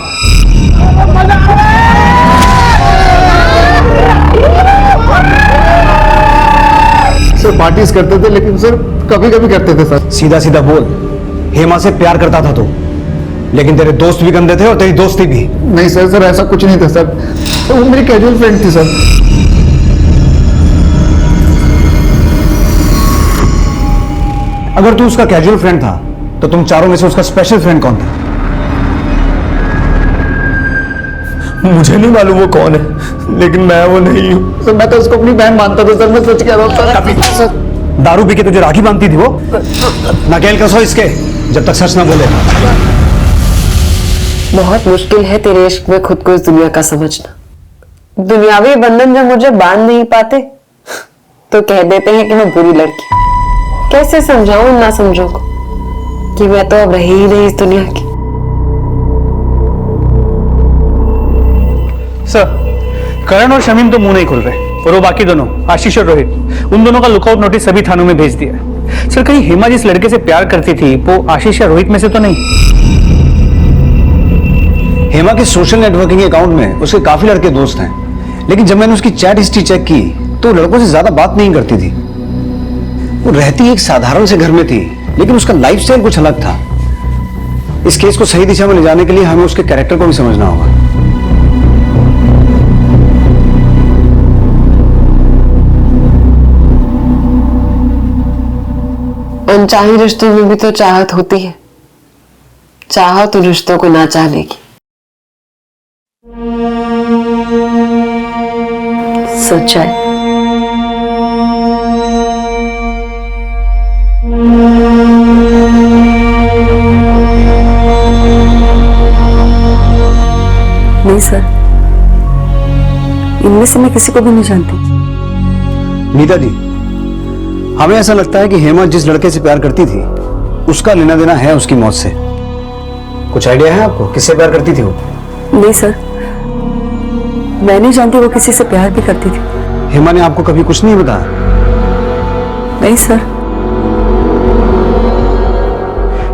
सर पार्टीज करते थे, लेकिन सर कभी कभी करते थे सर। सीधा सीधा बोल, हेमा से प्यार करता था तू, लेकिन तेरे दोस्त भी गंदे थे और तेरी दोस्ती भी। नहीं सर ऐसा कुछ नहीं था सर, तो वो मेरी कैजुअल फ्रेंड थी सर। अगर तू उसका कैजुअल फ्रेंड था तो तुम चारों में से उसका स्पेशल फ्रेंड कौन था? मुझे नहीं मालूम वो कौन है, लेकिन मैं वो नहीं हूँ सर। मैं तो उसको अपनी बहन मानता था सर, मैं सच कह रहा हूँ सर। दारू पी के तुझे राखी बांधती थी वो? नकेल कसो इसके जब तक सच ना बोले। बहुत मुश्किल है तेरे इश्क में खुद को इस दुनिया का समझना। दुनियावी बंधन जब मुझे बांध नहीं पाते तो कह देते हैं कि मैं बुरी लड़की। कैसे समझाऊं इन नासमझों को कि मैं तो अब रही ही नहीं इस दुनिया की। सर, करण और शमीम तो मुंह नहीं खोल रहे और वो बाकी दोनों आशीष और रोहित, उन दोनों का लुकआउट नोटिस सभी थानों में भेज दिया है। सर, कहीं हेमा जिस लड़के से प्यार करती थी वो आशीष या रोहित में से तो नहीं? हेमा के सोशल नेटवर्किंग अकाउंट में उसके काफी लड़के दोस्त हैं, लेकिन जब मैंने उसकी चैट हिस्ट्री चेक की तो लड़कों से ज्यादा बात नहीं करती थी। वो रहती एक साधारण से घर में थी, लेकिन उसका लाइफस्टाइल कुछ अलग था। इस केस को सही दिशा में ले जाने के लिए हमें उसके कैरेक्टर को भी समझना होगा। अनचाही रिश्तों में भी तो चाहत होती है, चाहत उन रिश्तों को ना चाहने की। सच्चाई नहीं सर, इनमें से मैं किसी को भी नहीं जानती। नीता जी, हमें ऐसा लगता है कि हेमा जिस लड़के से प्यार करती थी उसका लेना देना है उसकी मौत से। कुछ आइडिया है आपको किससे प्यार करती थी वो? नहीं सर, मैं नहीं जानती वो किसी से प्यार भी करती थी। हेमा ने आपको कभी कुछ नहीं बताया? नहीं सर।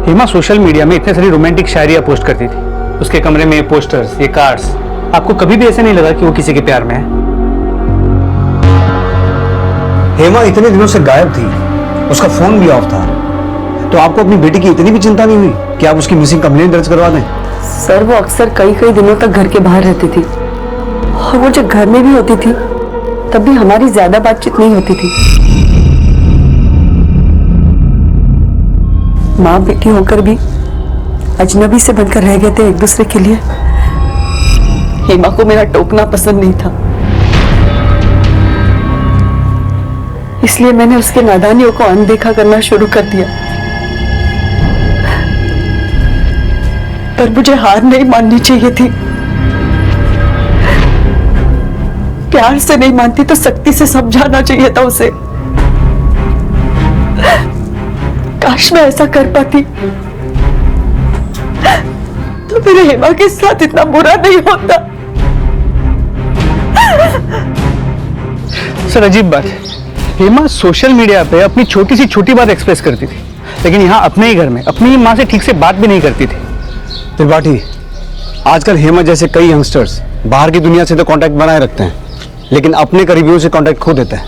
हेमा सोशल मीडिया में इतने सारी रोमांटिक शायरियां पोस्ट करती थी, उसके कमरे में पोस्टर्स, ये कार्ड्स। आपको कभी भी ऐसा नहीं लगा कि वो किसी के प्यार में है? हेमा इतने दिनों से गायब थी, उसका फोन भी ऑफ था, तो आपको अपनी बेटी की इतनी भी चिंता नहीं हुई कि आप उसकी मिसिंग कंप्लेंट दर्ज करवा दें? सर, वो अक्सर कई कई दिनों तक घर के बाहर रहती थी और वो जब घर में भी होती थी तब भी हमारी ज्यादा बातचीत नहीं होती थी। माँ बेटी होकर भी अजनबी से बनकर रह गए थे एक दूसरे के लिए। हेमा को मेरा टोकना पसंद नहीं था, इसलिए मैंने उसके नादानियों को अनदेखा करना शुरू कर दिया। पर मुझे हार नहीं माननी चाहिए थी। प्यार से नहीं मानती तो सख्ती से समझाना चाहिए था उसे। काश मैं ऐसा कर पाती तो मेरे हेमा के साथ इतना बुरा नहीं होता। सर अजीब बात है, हेमा सोशल मीडिया पे अपनी छोटी सी छोटी बात एक्सप्रेस करती थी, लेकिन यहाँ अपने ही घर में अपनी माँ से ठीक से बात भी नहीं करती थी। त्रिपाठी, आजकल हेमा जैसे कई यंगस्टर्स बाहर की दुनिया से तो कांटेक्ट बनाए रखते हैं, लेकिन अपने करीबियों से कांटेक्ट खो देते हैं।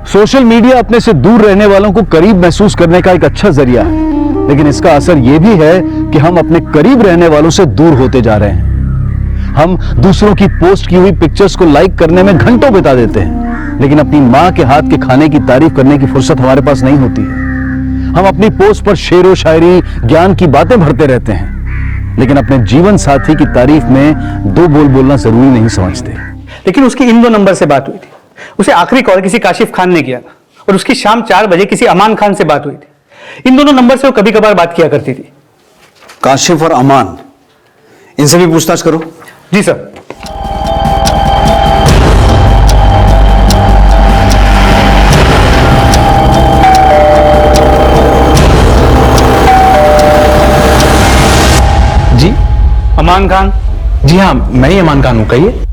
सोशल मीडिया अपने से दूर रहने वालों को करीब महसूस करने का एक अच्छा जरिया है, लेकिन इसका असर यह भी है कि हम अपने करीब रहने वालों से दूर होते जा रहे हैं। हम दूसरों की पोस्ट की हुई पिक्चर्स को लाइक करने में घंटों बिता देते हैं, लेकिन अपनी माँ के हाथ के खाने की तारीफ करने की फुर्सत हमारे पास नहीं होती है। हम अपनी पोस्ट पर शेरो शायरी, ज्ञान की बातें भरते रहते हैं, लेकिन अपने जीवन साथी की तारीफ में दो बोल बोलना जरूरी नहीं समझते। लेकिन उसकी इन 2 नंबर से बात हुई थी। उसे आखिरी कॉल किसी काशिफ खान ने किया था और उसकी शाम 4 बजे किसी अमान खान से बात हुई थी। इन दोनों नंबर से वो कभी कभार बात किया करती थी। काशिफ और अमान, इनसे भी पूछताछ करो। जी सर। जी अमान खान? जी हाँ, मैं ही अमान खान हूँ। कहिए।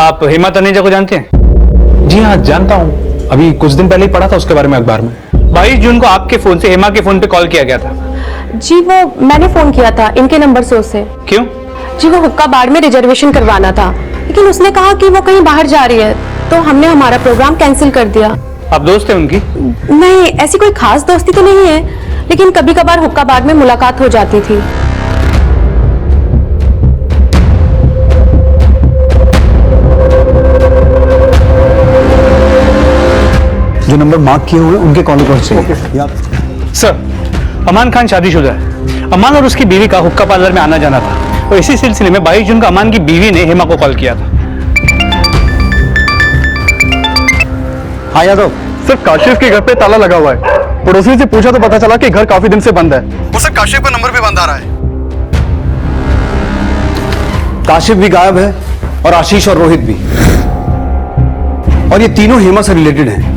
आप हेमा तनेजा को जानते हैं? जी हाँ, जानता हूँ। अभी कुछ दिन पहले ही पढ़ा था उसके बारे में अखबार में। 22 जून को आपके फोन से हेमा के फोन पे कॉल किया गया था। जी वो मैंने फोन किया था इनके नंबर से उसे। क्यों? जी वो हुक्का बार में रिजर्वेशन करवाना था, लेकिन उसने कहा कि वो कहीं बाहर जा रही है, तो हमने हमारा प्रोग्राम कैंसिल कर दिया। आप दोस्त हैं उनकी? नहीं, ऐसी कोई खास दोस्ती तो नहीं है, लेकिन कभी कभार हुक्का बार में मुलाकात हो जाती थी। जो नंबर मार्क किए हुए उनके कॉल पर चाहिए। सर, अमान खान शादीशुदा है। अमान और उसकी बीवी का हुक्का पार्लर में आना जाना था, और इसी सिलसिले में 22 जून को अमान की बीवी ने हेमा को कॉल किया था। हाँ यादव सर, काशिफ के घर पे ताला लगा हुआ है। पड़ोसी से पूछा तो पता चला कि घर काफी दिन से बंद है। उसे काशिफ का नंबर भी बंद आ रहा है। काशिफ भी गायब है और आशीष और रोहित भी, और ये तीनों हेमा से रिलेटेड हैं।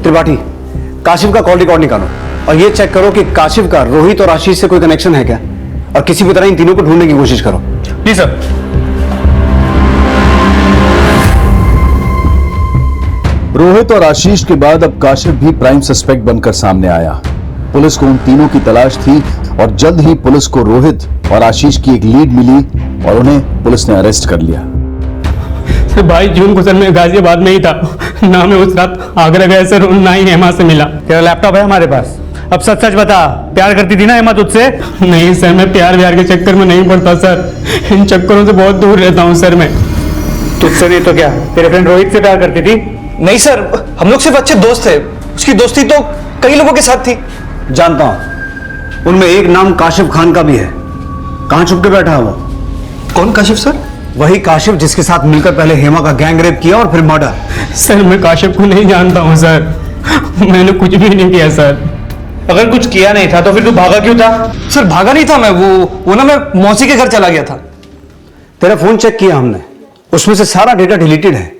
त्रिपाठी, काशिफ का कॉल रिकॉर्ड निकालो और ये चेक करो कि काशिफ का रोहित और आशीष से कोई कनेक्शन है क्या, और किसी भी तरह इन तीनों को ढूंढने की कोशिश करो। जी सर। रोहित और आशीष के बाद अब काशिफ भी प्राइम सस्पेक्ट बनकर सामने आया। पुलिस को उन तीनों की तलाश थी और जल्द ही पुलिस को रोहित और आशीष की एक लीड मिली और उन्हें पुलिस ने अरेस्ट कर लिया। 22 जून को सर मैं गाजियाबाद में ही था, ना मैं उस रात आगरा गया सर, ना ही हेमा से मिला। तेरा लैपटॉप है हमारे पास, अब सच सच बता, प्यार करती थी ना हेमा तुझसे? नहीं सर, मैं प्यार व्यार के चक्कर में नहीं पड़ता सर, इन चक्करों से बहुत दूर रहता हूँ सर मैं। तुझसे नहीं तो क्या, तेरे फ्रेंड रोहित से प्यार करती थी? नहीं सर, हम लोग सिर्फ अच्छे दोस्त थे, उसकी दोस्ती तो कई लोगों के साथ थी। जानता हूं, उनमें एक नाम काशिफ खान का भी है। कहां छुप के बैठा है वो? कौन काशिफ सर? वही काशिफ जिसके साथ मिलकर पहले हेमा का गैंग रेप किया और फिर मर्डर। सर मैं काशिफ को नहीं जानता हूँ सर, मैंने कुछ भी नहीं किया सर। अगर कुछ किया नहीं था तो फिर तू भागा क्यों था? सर भागा नहीं था मैं, वो ना मैं मौसी के घर चला गया था। तेरा फोन चेक किया हमने, उसमें से सारा डेटा डिलीटेड है।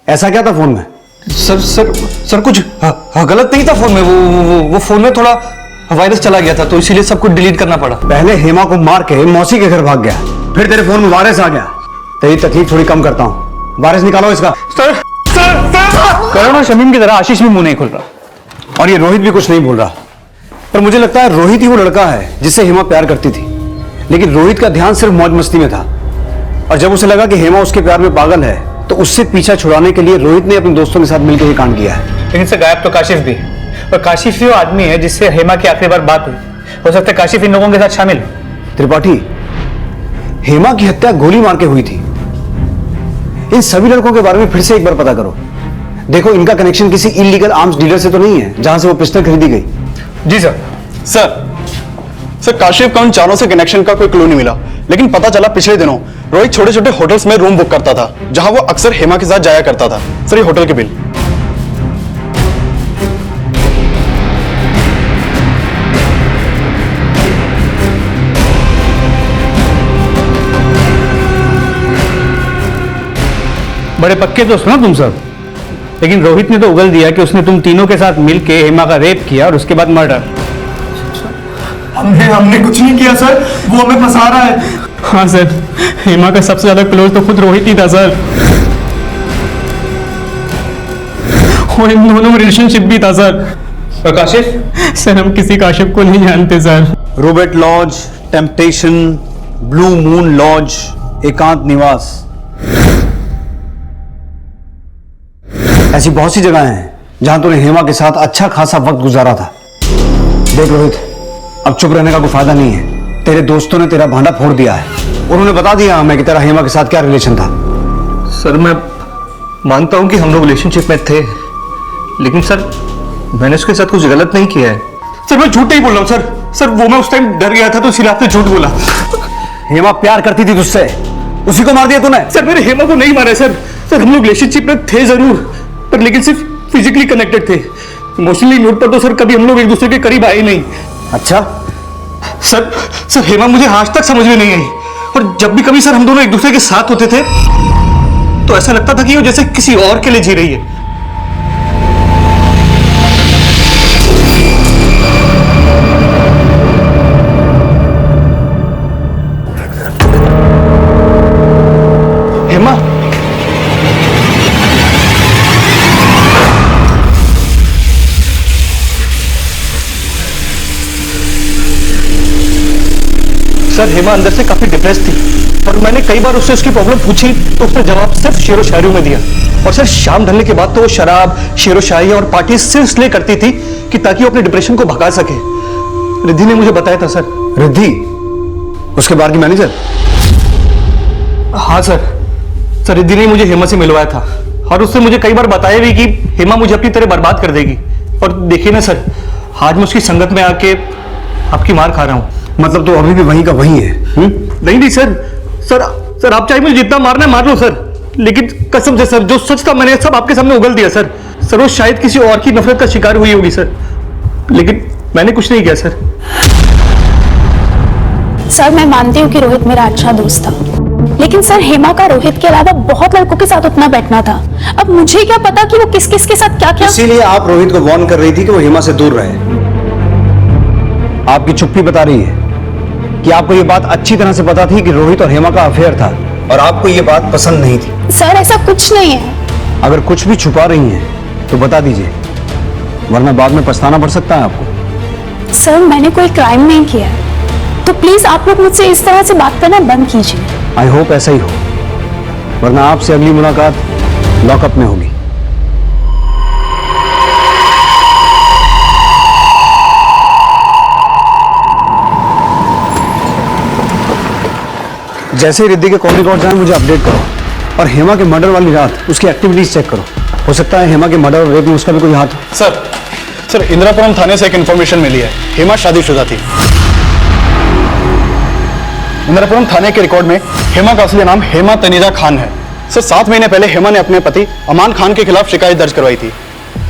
ऐसा क्या था फोन में? सर कुछ गलत नहीं था फोन में, वो फोन में थोड़ा वायरस चला गया था, तो इसीलिए सब कुछ डिलीट करना पड़ा। पहले हेमा को मार के मौसी के घर भाग गया, फिर तेरे फोन में वायरस आ गया। तेरी तकलीफ थोड़ी कम करता हूं, वायरस निकालो इसका। सर करण और शमीम की तरह आशीष भी मुंह नहीं खोल रहा, और ये रोहित भी कुछ नहीं बोल रहा। पर मुझे लगता है रोहित ही वो लड़का है जिससे हेमा प्यार करती थी, लेकिन रोहित का ध्यान सिर्फ मौज मस्ती में था, और जब उसे लगा कि हेमा उसके प्यार में पागल है तो उससे पीछा छुड़ाने के लिए रोहित ने अपने दोस्तों के साथ मिलकर ये कांड किया है। लेकिन इससे गायब तो काशिफ भी, और काशिफ ही वो आदमी है जिससे हेमा की आखिरी बार बात हुई। हो सकता है काशिफ इन लोगों के साथ शामिल। त्रिपाठी, हेमा की हत्या गोली मार के हुई थी। इन सभी लड़कों के बारे में फिर से एक बार पता करो। देखो इनका कनेक्शन किसी इलीगल आर्म्स डीलर से तो नहीं है जहां से वो पिस्टल खरीदी गई। जी सर। सर सर काशिफ का उन चारों से कनेक्शन का कोई क्लू नहीं मिला, लेकिन पता चला पिछले दिनों रोहित छोटे छोटे होटल्स में रूम बुक करता था जहां वो अक्सर हेमा के साथ जाया करता था। सर ये होटल के बिल। बड़े पक्के दोस्त ना तुम सब, लेकिन रोहित ने तो उगल दिया कि उसने तुम तीनों के साथ मिलके हेमा का रेप किया और उसके बाद मर्डर। हमने कुछ नहीं किया सर, वो हमें फंसा रहा है। हाँ सर, हेमा का सबसे ज्यादा क्लोज तो खुद रोहित ही था सर, और इन दोनों में रिलेशनशिप भी था सर। और काशिफ? सर हम किसी काशिफ को नहीं जानते sir. Robert Lodge, Temptation, Blue Moon Lodge, Ekant Niwas, ऐसी बहुत सी जगह हैं जहां तूने हेमा के साथ अच्छा खासा वक्त गुजारा था। देख रोहित, अब चुप रहने का कोई फायदा नहीं है। तेरे दोस्तों ने तेरा भांडा फोड़ दिया है, उन्होंने बता दिया हमें कि तेरा हेमा के साथ क्या रिलेशन था। सर मैं मानता हूं कि हम लोग रिलेशनशिप में थे, लेकिन सर मैंने उसके साथ कुछ गलत नहीं किया है। सर मैं झूठ नहीं बोल रहा हूं सर। सर वो मैं उस टाइम डर गया था तो इसलिए आपने झूठ बोला। हेमा प्यार करती थी तुझसे, उसी को मार दिया तूने? सर मैंने हेमा को नहीं मारा सर। सर हम लोग रिलेशनशिप में थे जरूर, पर लेकिन सिर्फ फिजिकली कनेक्टेड थे। इमोशनली नोट पर तो सर कभी हम लोग एक दूसरे के करीब आए नहीं। अच्छा सर हेमा मुझे आज तक समझ में नहीं आई, और जब भी कभी सर हम दोनों एक दूसरे के साथ होते थे तो ऐसा लगता था कि वो जैसे किसी और के लिए जी रही है। हेमा, सर हेमा अंदर से काफी डिप्रेस थी, और मैंने कई बार उससे उसकी प्रॉब्लम पूछी तो उसने जवाब सिर्फ शेरो शायरी में दिया। और सर शाम ढलने के बाद तो वो शराब, शेरो शायरी और पार्टी सिर्फ इसलिए करती थी कि ताकि वो अपने डिप्रेशन को भगा सके। रिद्धि ने मुझे बताया था सर। रिद्धि? उसके बार की मैनेजर? हाँ सर। सर रिद्धि ने मुझे हेमा से मिलवाया था, और उसने मुझे कई बार बताया भी कि हेमा मुझे अपनी तरह बर्बाद कर देगी। और देखिए ना सर, आज मैं उसकी संगत में आके आपकी मार खा रहा हूँ। मतलब तो अभी भी वहीं का वहीं है? नहीं सर, सर आप चाहे मुझे जितना मारना है मार लो सर, लेकिन कसम से सर जो सच था मैंने सब आपके सामने उगल दिया सर। सर वो शायद किसी और की नफरत का शिकार हुई होगी सर, लेकिन मैंने कुछ नहीं किया सर। सर मैं मानती हूँ कि रोहित मेरा अच्छा दोस्त था, लेकिन सर हेमा का रोहित के अलावा बहुत लड़कों के साथ उतना बैठना था। अब मुझे क्या पता कि वो किस किस के साथ क्या क्या। इसीलिए आप रोहित को वार्न कर रही थी कि वो हेमा से दूर रहे। आपकी चुप्पी बता रही है कि आपको ये बात अच्छी तरह से पता थी कि रोहित और हेमा का अफेयर था, और आपको ये बात पसंद नहीं थी। सर ऐसा कुछ नहीं है। अगर कुछ भी छुपा रही हैं तो बता दीजिए, वरना बाद में पछताना पड़ सकता है आपको। सर मैंने कोई क्राइम नहीं किया है, तो प्लीज आप लोग मुझसे इस तरह से बात करना बंद कीजिए। आई होप ऐसा ही हो, वरना आपसे अगली मुलाकात लॉकअप में होगी। जैसे ही रिद्धि के कॉल रिकॉर्ड जाए मुझे अपडेट करो, और हेमा के मर्डर वाली रात उसकी एक्टिविटीज चेक करो। हो सकता है हेमा के मर्डर और रेप में उसका भी कोई हाथ हो। सर इंदिरापुरम थाने से एक इन्फॉर्मेशन मिली है, हेमा शादीशुदा थी। इंदिरापुरम थाने के रिकॉर्ड में हेमा का असली नाम हेमा तनीजा खान है। सर 7 महीने पहले हेमा ने अपने पति अमान खान के खिलाफ शिकायत दर्ज करवाई थी,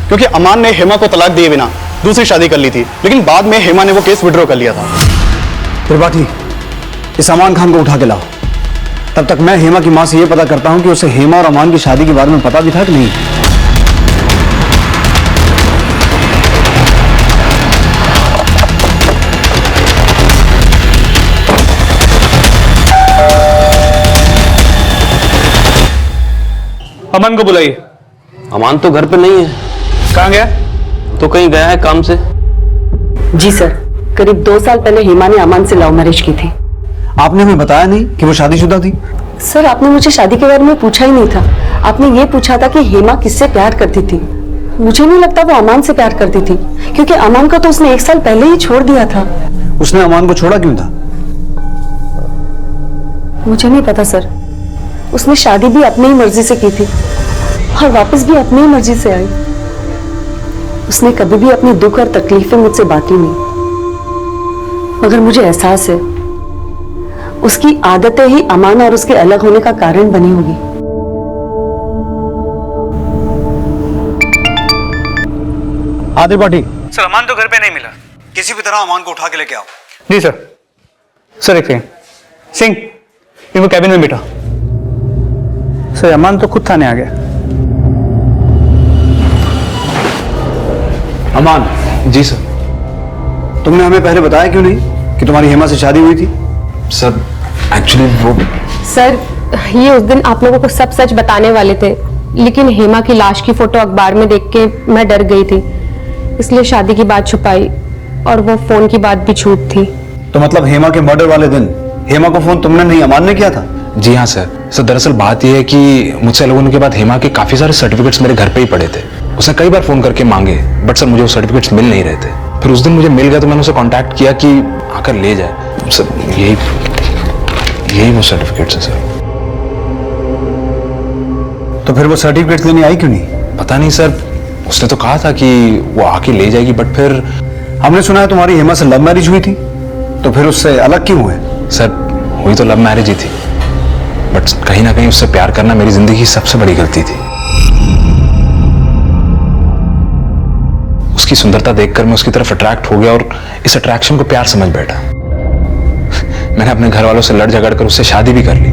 क्योंकि अमान ने हेमा को तलाक दिए बिना दूसरी शादी कर ली थी, लेकिन बाद में हेमा ने वो केस विड्रॉ कर लिया था। त्रिपाठी, इस अमान खान को उठा के लाओ। तब तक मैं हेमा की मां से यह पता करता हूं कि उसे हेमा और अमान की शादी के बारे में पता भी था कि नहीं। अमान को बुलाइए। अमान तो घर पे नहीं है। कहाँ गया? तो कहीं गया है काम से। जी सर, करीब 2 साल पहले हेमा ने अमान से लव मैरिज की थी। आपने हमें बताया नहीं कि वो शादीशुदा थी? सर आपने मुझे शादी के बारे में पूछा ही नहीं था। आपने ये पूछा था कि हेमा किससे प्यार करती थी। मुझे नहीं लगता वो अमान से प्यार करती थी, क्योंकि अमान को तो उसने 1 साल पहले ही छोड़ दिया था। उसने अमान को छोड़ा क्यों था? मुझे नहीं पता सर। उसने शादी भी अपनी ही मर्जी से की थी और वापस भी अपनी ही मर्जी से आई। उसने कभी भी अपनी दुख और तकलीफें मुझसे बांटी नहीं। मगर मुझे एहसास है उसकी आदतें ही अमान और उसके अलग होने का कारण बनी होगी। आदिल पाठी। सर अमान तो घर पे नहीं मिला। किसी भी तरह अमान को उठा के लेके आओ। जी सर। सर एक सेकंड, सिंह इनको कैबिन में बिठा। सर अमान तो खुद थाने आ गया। अमान। जी सर। तुमने हमें पहले बताया क्यों नहीं कि तुम्हारी हेमा से शादी हुई थी? सर एक्चुअली वो सर ये उस दिन आप लोगों को सब सच बताने वाले थे, लेकिन हेमा की लाश की फोटो अखबार में देख के मैं डर गई थी, इसलिए शादी की बात छुपाई और वो फोन की बात भी झूठ थी। तो मतलब हेमा के मर्डर वाले दिन हेमा को फोन तुमने नहीं अमान ने किया था? जी हाँ सर। सर दरअसल बात यह है कि मुझसे अलग होने के बाद हेमा के काफी सारे सर्टिफिकेट्स मेरे घर पे ही पड़े थे। उसने कई बार फोन करके मांगे, बट सर मुझे वो सर्टिफिकेट्स मिल नहीं रहे थे। फिर उस दिन मुझे मिल गया तो मैंने उसे कांटेक्ट किया कि आकर ले जाए। सर यही वो सर्टिफिकेट्स हैं सर। तो फिर वो सर्टिफिकेट्स लेने आई क्यों नहीं? पता नहीं सर, उसने तो कहा था कि वो आके ले जाएगी, बट फिर हमने सुना है तुम्हारी हेमा से लव मैरिज हुई थी, तो फिर उससे अलग क्यों हुए? सर हुई तो लव मैरिज ही थी, बट कहीं ना कहीं उससे प्यार करना मेरी जिंदगी की सबसे बड़ी गलती थी। उसकी सुंदरता देखकर मैं उसकी तरफ अट्रैक्ट हो गया और इस अट्रैक्शन को प्यार समझ बैठा। मैंने अपने घर वालों से लड़ झगड़ कर उससे शादी भी कर ली।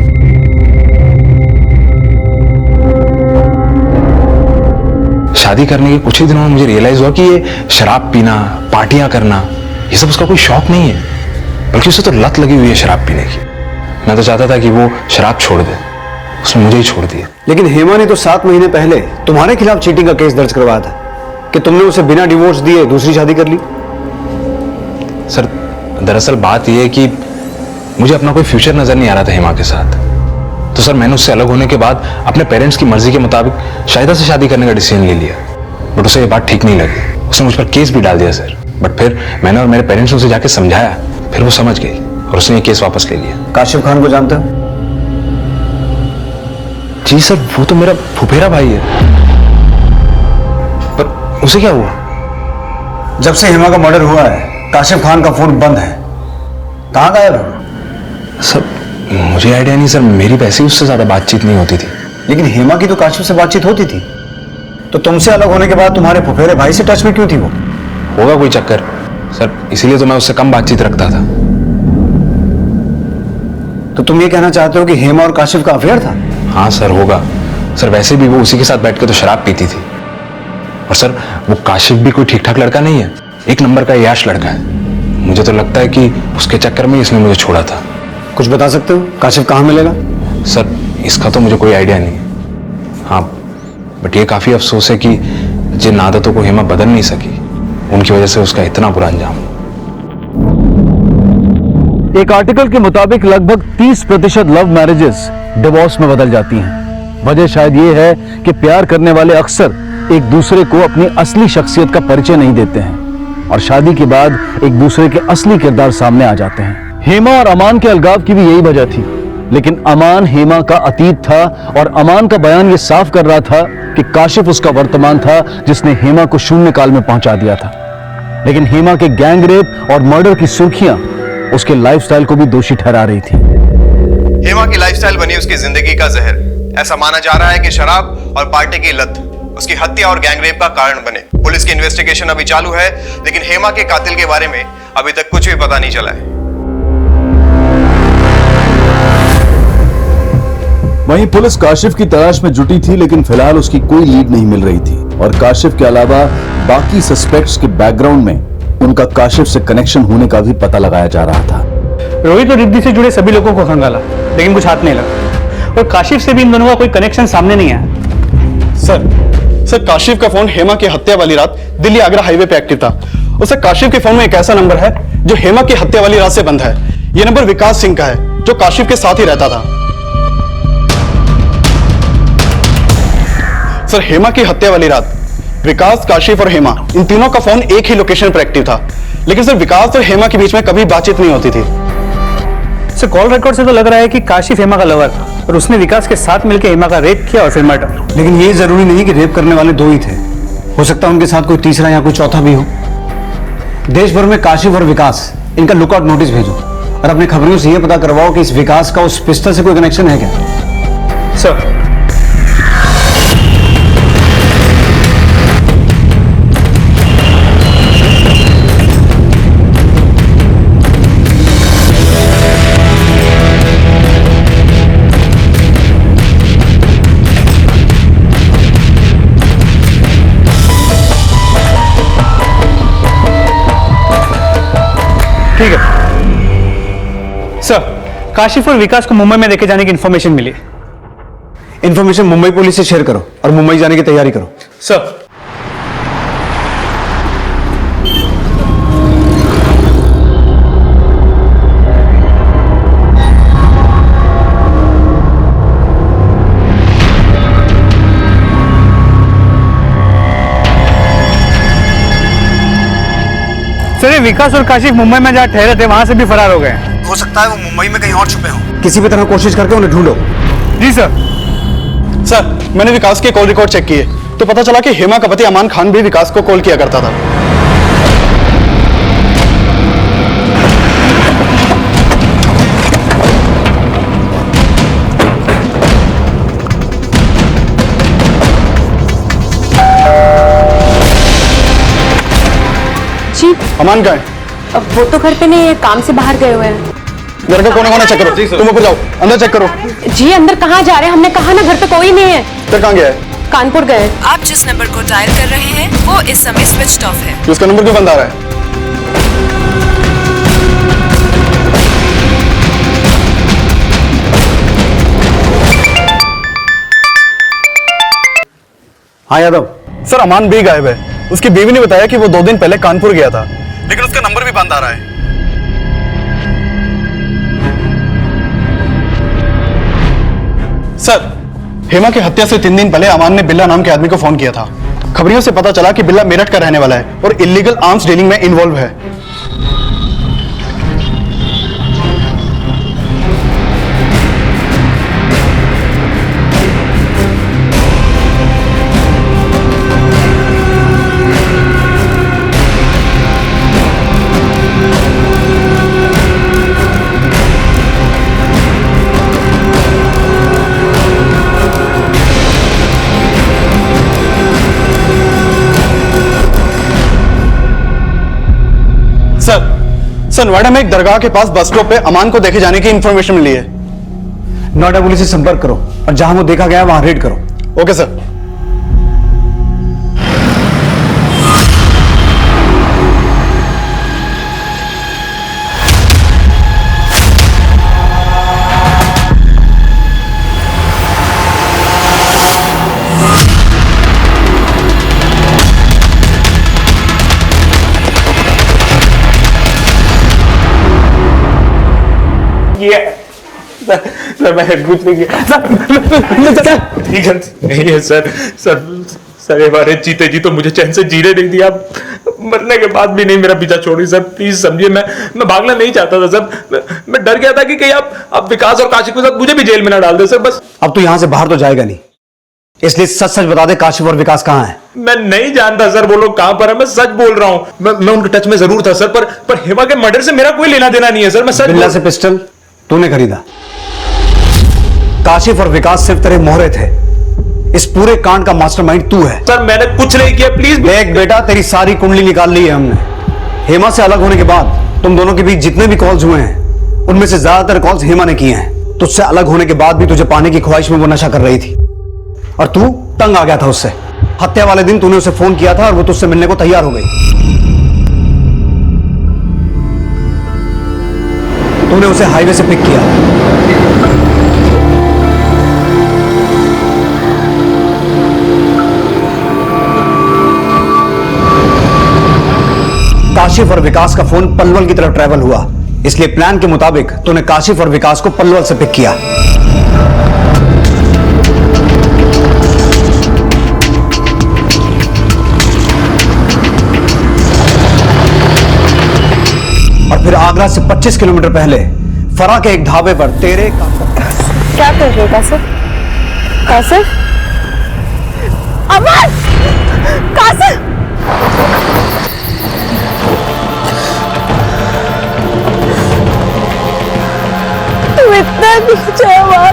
शादी करने के कुछ ही दिनों में मुझे रियलाइज हुआ कि ये शराब पीना, पार्टियां करना, ये सब उसका कोई शौक नहीं है, बल्कि उसे तो लत लगी हुई है शराब पीने की। मैं तो चाहता था कि वो शराब छोड़ दे, उसने मुझे ही छोड़ दिया। लेकिन हेमा ने तो 7 महीने पहले तुम्हारे खिलाफ चीटिंग का केस दर्ज करवाया था कि तुमने उसे बिना डिवोर्स दिए दूसरी शादी कर ली। सर दरअसल बात यह है कि मुझे अपना कोई फ्यूचर नजर नहीं आ रहा था हेमा के साथ, तो सर मैंने उससे अलग होने के बाद अपने पेरेंट्स की मर्जी के मुताबिक शाहिदा से शादी करने का डिसीजन ले लिया। बट उसे ये बात ठीक नहीं लगी, उसने मुझ पर केस भी डाल दिया सर। बट फिर मैंने और मेरे पेरेंट्स ने उसे जाके समझाया, फिर वो समझ गई और उसने ये केस वापस ले लिया। काशिफ खान को जानते हो? जी सर, वो तो मेरा फुफेरा भाई है। पर उसे क्या हुआ? जब से हेमा का मर्डर हुआ है काशिफ खान का फोन बंद है। कहाँ गायब है? सर मुझे आइडिया नहीं सर, मेरी वैसे ही उससे ज्यादा बातचीत नहीं होती थी। लेकिन हेमा की तो काशिफ से बातचीत होती थी, तो तुमसे अलग होने के बाद तुम्हारे फुफेरे भाई से टच में क्यों थी वो? होगा कोई चक्कर सर, इसीलिए तो मैं उससे कम बातचीत रखता था। तो तुम ये कहना चाहते हो कि हेमा और काशिफ का अफेयर था? हाँ सर होगा सर, वैसे भी वो उसी के साथ बैठ के तो शराब पीती थी। और सर वो काशिफ भी कोई ठीक ठाक लड़का नहीं है, एक नंबर का याश लड़का है। मुझे तो लगता है कि उसके चक्कर में इसने मुझे छोड़ा था। कुछ बता सकते हो काशिफ कहाँ मिलेगा? सर इसका तो मुझे कोई आइडिया नहीं है। हाँ बट ये काफी अफसोस है कि जिन आदतों को हेमा बदल नहीं सकी, उनकी वजह से उसका इतना बुरा अंजाम। एक आर्टिकल के मुताबिक लगभग 30% लव मैरिजेस डिवोर्स में बदल जाती हैं। वजह शायद ये है कि प्यार करने वाले अक्सर एक दूसरे को अपनी असली शख्सियत का परिचय नहीं देते हैं और शादी के बाद एक दूसरे के असली किरदार सामने आ जाते हैं। हेमा और अमान के अलगाव की भी यही वजह थी, लेकिन अमान हेमा का अतीत था और अमान का बयान ये साफ कर रहा था कि काशिफ उसका वर्तमान था जिसने हेमा को शून्य काल में पहुंचा दिया था। लेकिन हेमा के गैंग रेप और मर्डर की सुर्खियां उसके लाइफस्टाइल को भी दोषी ठहरा रही थी। हेमा की लाइफस्टाइल बनी उसकी जिंदगी का जहर। ऐसा माना जा रहा है कि शराब और पार्टी की लत उसकी हत्या और गैंगरेप का कारण बने। पुलिस की इन्वेस्टिगेशन अभी चालू है, लेकिन हेमा के कातिल के बारे में अभी तक कुछ भी पता नहीं चला है। वहीं पुलिस काशिफ की तलाश में जुटी थी, लेकिन फिलहाल उसकी कोई लीड नहीं मिल रही थी और काशिफ के अलावा बाकी सस्पेक्ट्स के बैकग्राउंड में उनका काशिफ से कनेक्शन होने का भी पता लगाया जा रहा था। रोहित और रिद्धि से जुड़े सभी लोगों को खंगाला, लेकिन कुछ हाथ नहीं लगा और काशिफ से भी इन दोनों का कोई कनेक्शन सामने नहीं आया। सर काशिफ का फोन हेमा की हत्या वाली रात दिल्ली आगरा हाईवे पे एक्टिव था। उसे काशिफ के फोन में एक ऐसा नंबर है जो हेमा की हत्या वाली रात से बंद है। यह नंबर विकास सिंह का है जो काशिफ के साथ ही रहता था। सर हेमा की हत्या वाली रात विकास, काशिफ और हेमा इन तीनों का फोन एक ही लोकेशन पर एक्टिव था, लेकिन सर विकास और हेमा के बीच में कभी बातचीत नहीं होती थी। सर कॉल रिकॉर्ड से तो लग रहा है कि काशिफ हेमा का लवर था और उसने विकास के साथ मिलकर हेमा का रेप किया और फिर मर्डर। लेकिन ये जरूरी नहीं कि रेप करने वाले 2 ही थे, हो सकता है उनके साथ कोई तीसरा या कोई चौथा भी हो। देश भर में काशिफ और विकास इनका लुकआउट नोटिस भेजो और अपने खबरों से ये पता करवाओ कि इस विकास का उस पिस्टल से कोई कनेक्शन है क्या। सर ठीक है सर, काशिफ और विकास को मुंबई में लेके जाने की इंफॉर्मेशन मिली है। इंफॉर्मेशन मुंबई पुलिस से शेयर करो और मुंबई जाने की तैयारी करो। सर सर, ये विकास और काशिफ मुंबई में जहाँ ठहरे थे वहां से भी फरार हो गए। हो सकता है वो मुंबई में कहीं और छुपे हों। किसी भी तरह कोशिश करके उन्हें ढूंढो। जी सर। सर, मैंने विकास के कॉल रिकॉर्ड चेक किए तो पता चला कि हेमा का पति अमान खान भी विकास को कॉल किया करता था। जी अमान कहाँ है? अब वो तो घर पे नहीं है, काम से बाहर गए हुए हैं। घर का कोने कोने चेक करो। तुम ऊपर जाओ, अंदर चेक करो। जी अंदर कहाँ जा रहे हैं? हमने कहा ना घर पे कोई नहीं है। फिर कहाँ गया है? कानपुर गए। आप जिस नंबर को डायल कर रहे हैं वो इस समय स्विच्ड ऑफ है। उसका नंबर क्यों बंद आ रहा है? हाँ यादव। सर, अमान भी गायब है। उसकी बीवी ने बताया कि वो 2 दिन पहले कानपुर गया था, लेकिन उसका नंबर भी बंद आ रहा है। सर, हेमा की हत्या से 3 दिन पहले अमान ने बिल्ला नाम के आदमी को फोन किया था। खबरियों से पता चला कि बिल्ला मेरठ का रहने वाला है और इलीगल आर्म्स डीलिंग में इन्वॉल्व है। सर, नोएडा में एक दरगाह के पास बस स्टॉप पे अमान को देखे जाने की इंफॉर्मेशन मिली है। नोएडा पुलिस से संपर्क करो और जहां वो देखा गया वहां रेड करो। Okay sir. सर मैं कुछ नहीं किया सर। ठीक है नहीं है सर। सर ये बारे जीते जी तो मुझे चैन से जीने नहीं दिया, मरने के बाद भी नहीं मेरा पीछा छोड़ी। सर प्लीज समझिए, मैं भागना नहीं चाहता था सर। मैं डर गया था कि कहीं आप विकास और काशिफ के साथ मुझे भी जेल में ना डाल दे सर। बस अब तू यहां से बाहर तो जाएगा नहीं, इसलिए सच सच बता दे काशिफ और विकास कहां है। मैं नहीं जानता सर वो लोग कहां पर है, मैं सच बोल रहा हूं। मैं उनके टच में जरूर था सर, पर हेमा के मर्डर से मेरा कोई लेना देना नहीं है सर। मैं सच बिल्ला से पिस्टल तूने खरीदा, काशिफ और विकास सिर्फ तेरे मोहरे थे। इस पूरे कांड का मास्टरमाइंड तू है। सर मैंने कुछ नहीं किया, प्लीज। देख बेटा, तेरी सारी कुंडली निकाल ली है हमने। हेमा से अलग होने के बाद तुम दोनों के बीच जितने भी कॉल्स हुए हैं उनमें से ज्यादातर कॉल्स हेमा ने किए हैं। तुझसे अलग होने के बाद भी तुझे पाने की ख्वाहिश में वो नशा कर रही थी और तू तंग आ गया था उससे। हत्या वाले दिन तूने उसे फोन किया था और वो तुझसे मिलने को तैयार हो गई। तूने उसे हाईवे से पिक किया। काशिफ और विकास का फोन पलवल की तरफ ट्रैवल हुआ, इसलिए प्लान के मुताबिक तूने काशिफ और विकास को पलवल से पिक किया। और फिर आगरा से 25 किलोमीटर पहले फरा के एक ढाबे पर तेरे क्या कर रहे हो कासिफ? कासिफ? अमन! कासिफ! शादी चाहा माँ,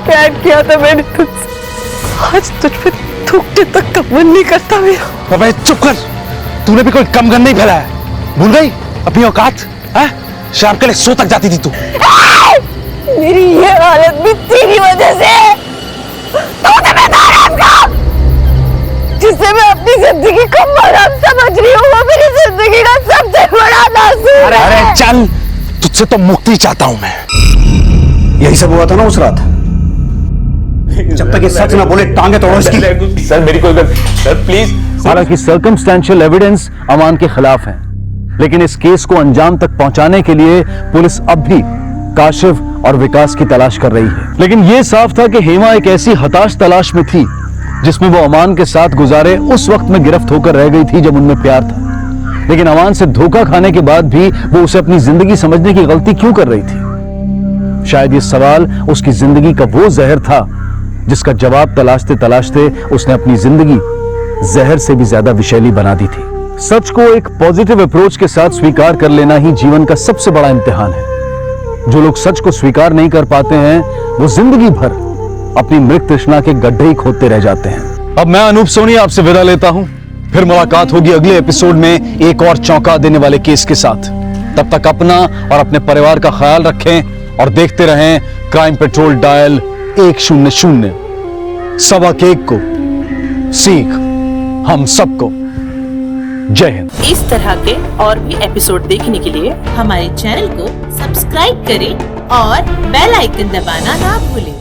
प्यार किया था मैंने तुझसे, आज तुझ पे थूकने तक का मन नहीं करता मेरा। अबे चुप कर, तूने भी कोई कम गन नहीं फैलाया, भूल गई अपनी औकात? शाम के लिए सो तक जाती थी तू। मेरी ये हालत भी तेरी वजह से, जिससे मैं अपनी जिंदगी को मरहम समझ रही हूँ, वो मेरी जिंदगी का सबसे बड़ा नासूर है। अरे चल, तुझसे तो मुक्ति चाहता हूं मैं। यही सब हुआ था ना उस रात? जब तक ये सच ना बोले टांगे तोड़ो इसकी। सर मेरी कोई गलती, सर प्लीज। हालांकि सर्कमस्टेंशियल एविडेंस अमान के खिलाफ है, लेकिन इस केस को अंजाम तक पहुंचाने के लिए पुलिस अब भी काशिफ और विकास की तलाश कर रही है। लेकिन यह साफ था कि हेमा एक ऐसी हताश तलाश में थी जिसमें वो अमान के साथ गुजारे उस वक्त में गिरफ्त होकर रह गई थी जब उनमें प्यार था। लेकिन अमान से धोखा खाने के बाद भी वो उसे अपनी जिंदगी समझने की गलती क्यों कर रही थी? शायद ये सवाल उसकी जिंदगी का वो जहर था जिसका जवाब तलाशते तलाशते उसने अपनी जिंदगी जहर से भी ज्यादा विषैली बना दी थी। सच को एक पॉजिटिव अप्रोच के साथ स्वीकार कर लेना ही जीवन का सबसे बड़ा इम्तिहान है। जो लोग सच को स्वीकार नहीं कर पाते हैं वो जिंदगी भर अपनी मृत तृष्णा के गड्ढे ही खोदते रह जाते हैं। अब मैं अनूप सोनी आपसे विदा लेता हूं, फिर मुलाकात होगी अगले एपिसोड में एक और चौंका देने वाले केस के साथ। तब तक अपना और अपने परिवार का ख्याल रखें और देखते रहें क्राइम पेट्रोल डायल 100। सबक एक को सीख हम सबको। जय हिंद। इस तरह के और भी एपिसोड देखने के लिए हमारे चैनल को सब्सक्राइब करें और बेल आइकन दबाना ना भूलें।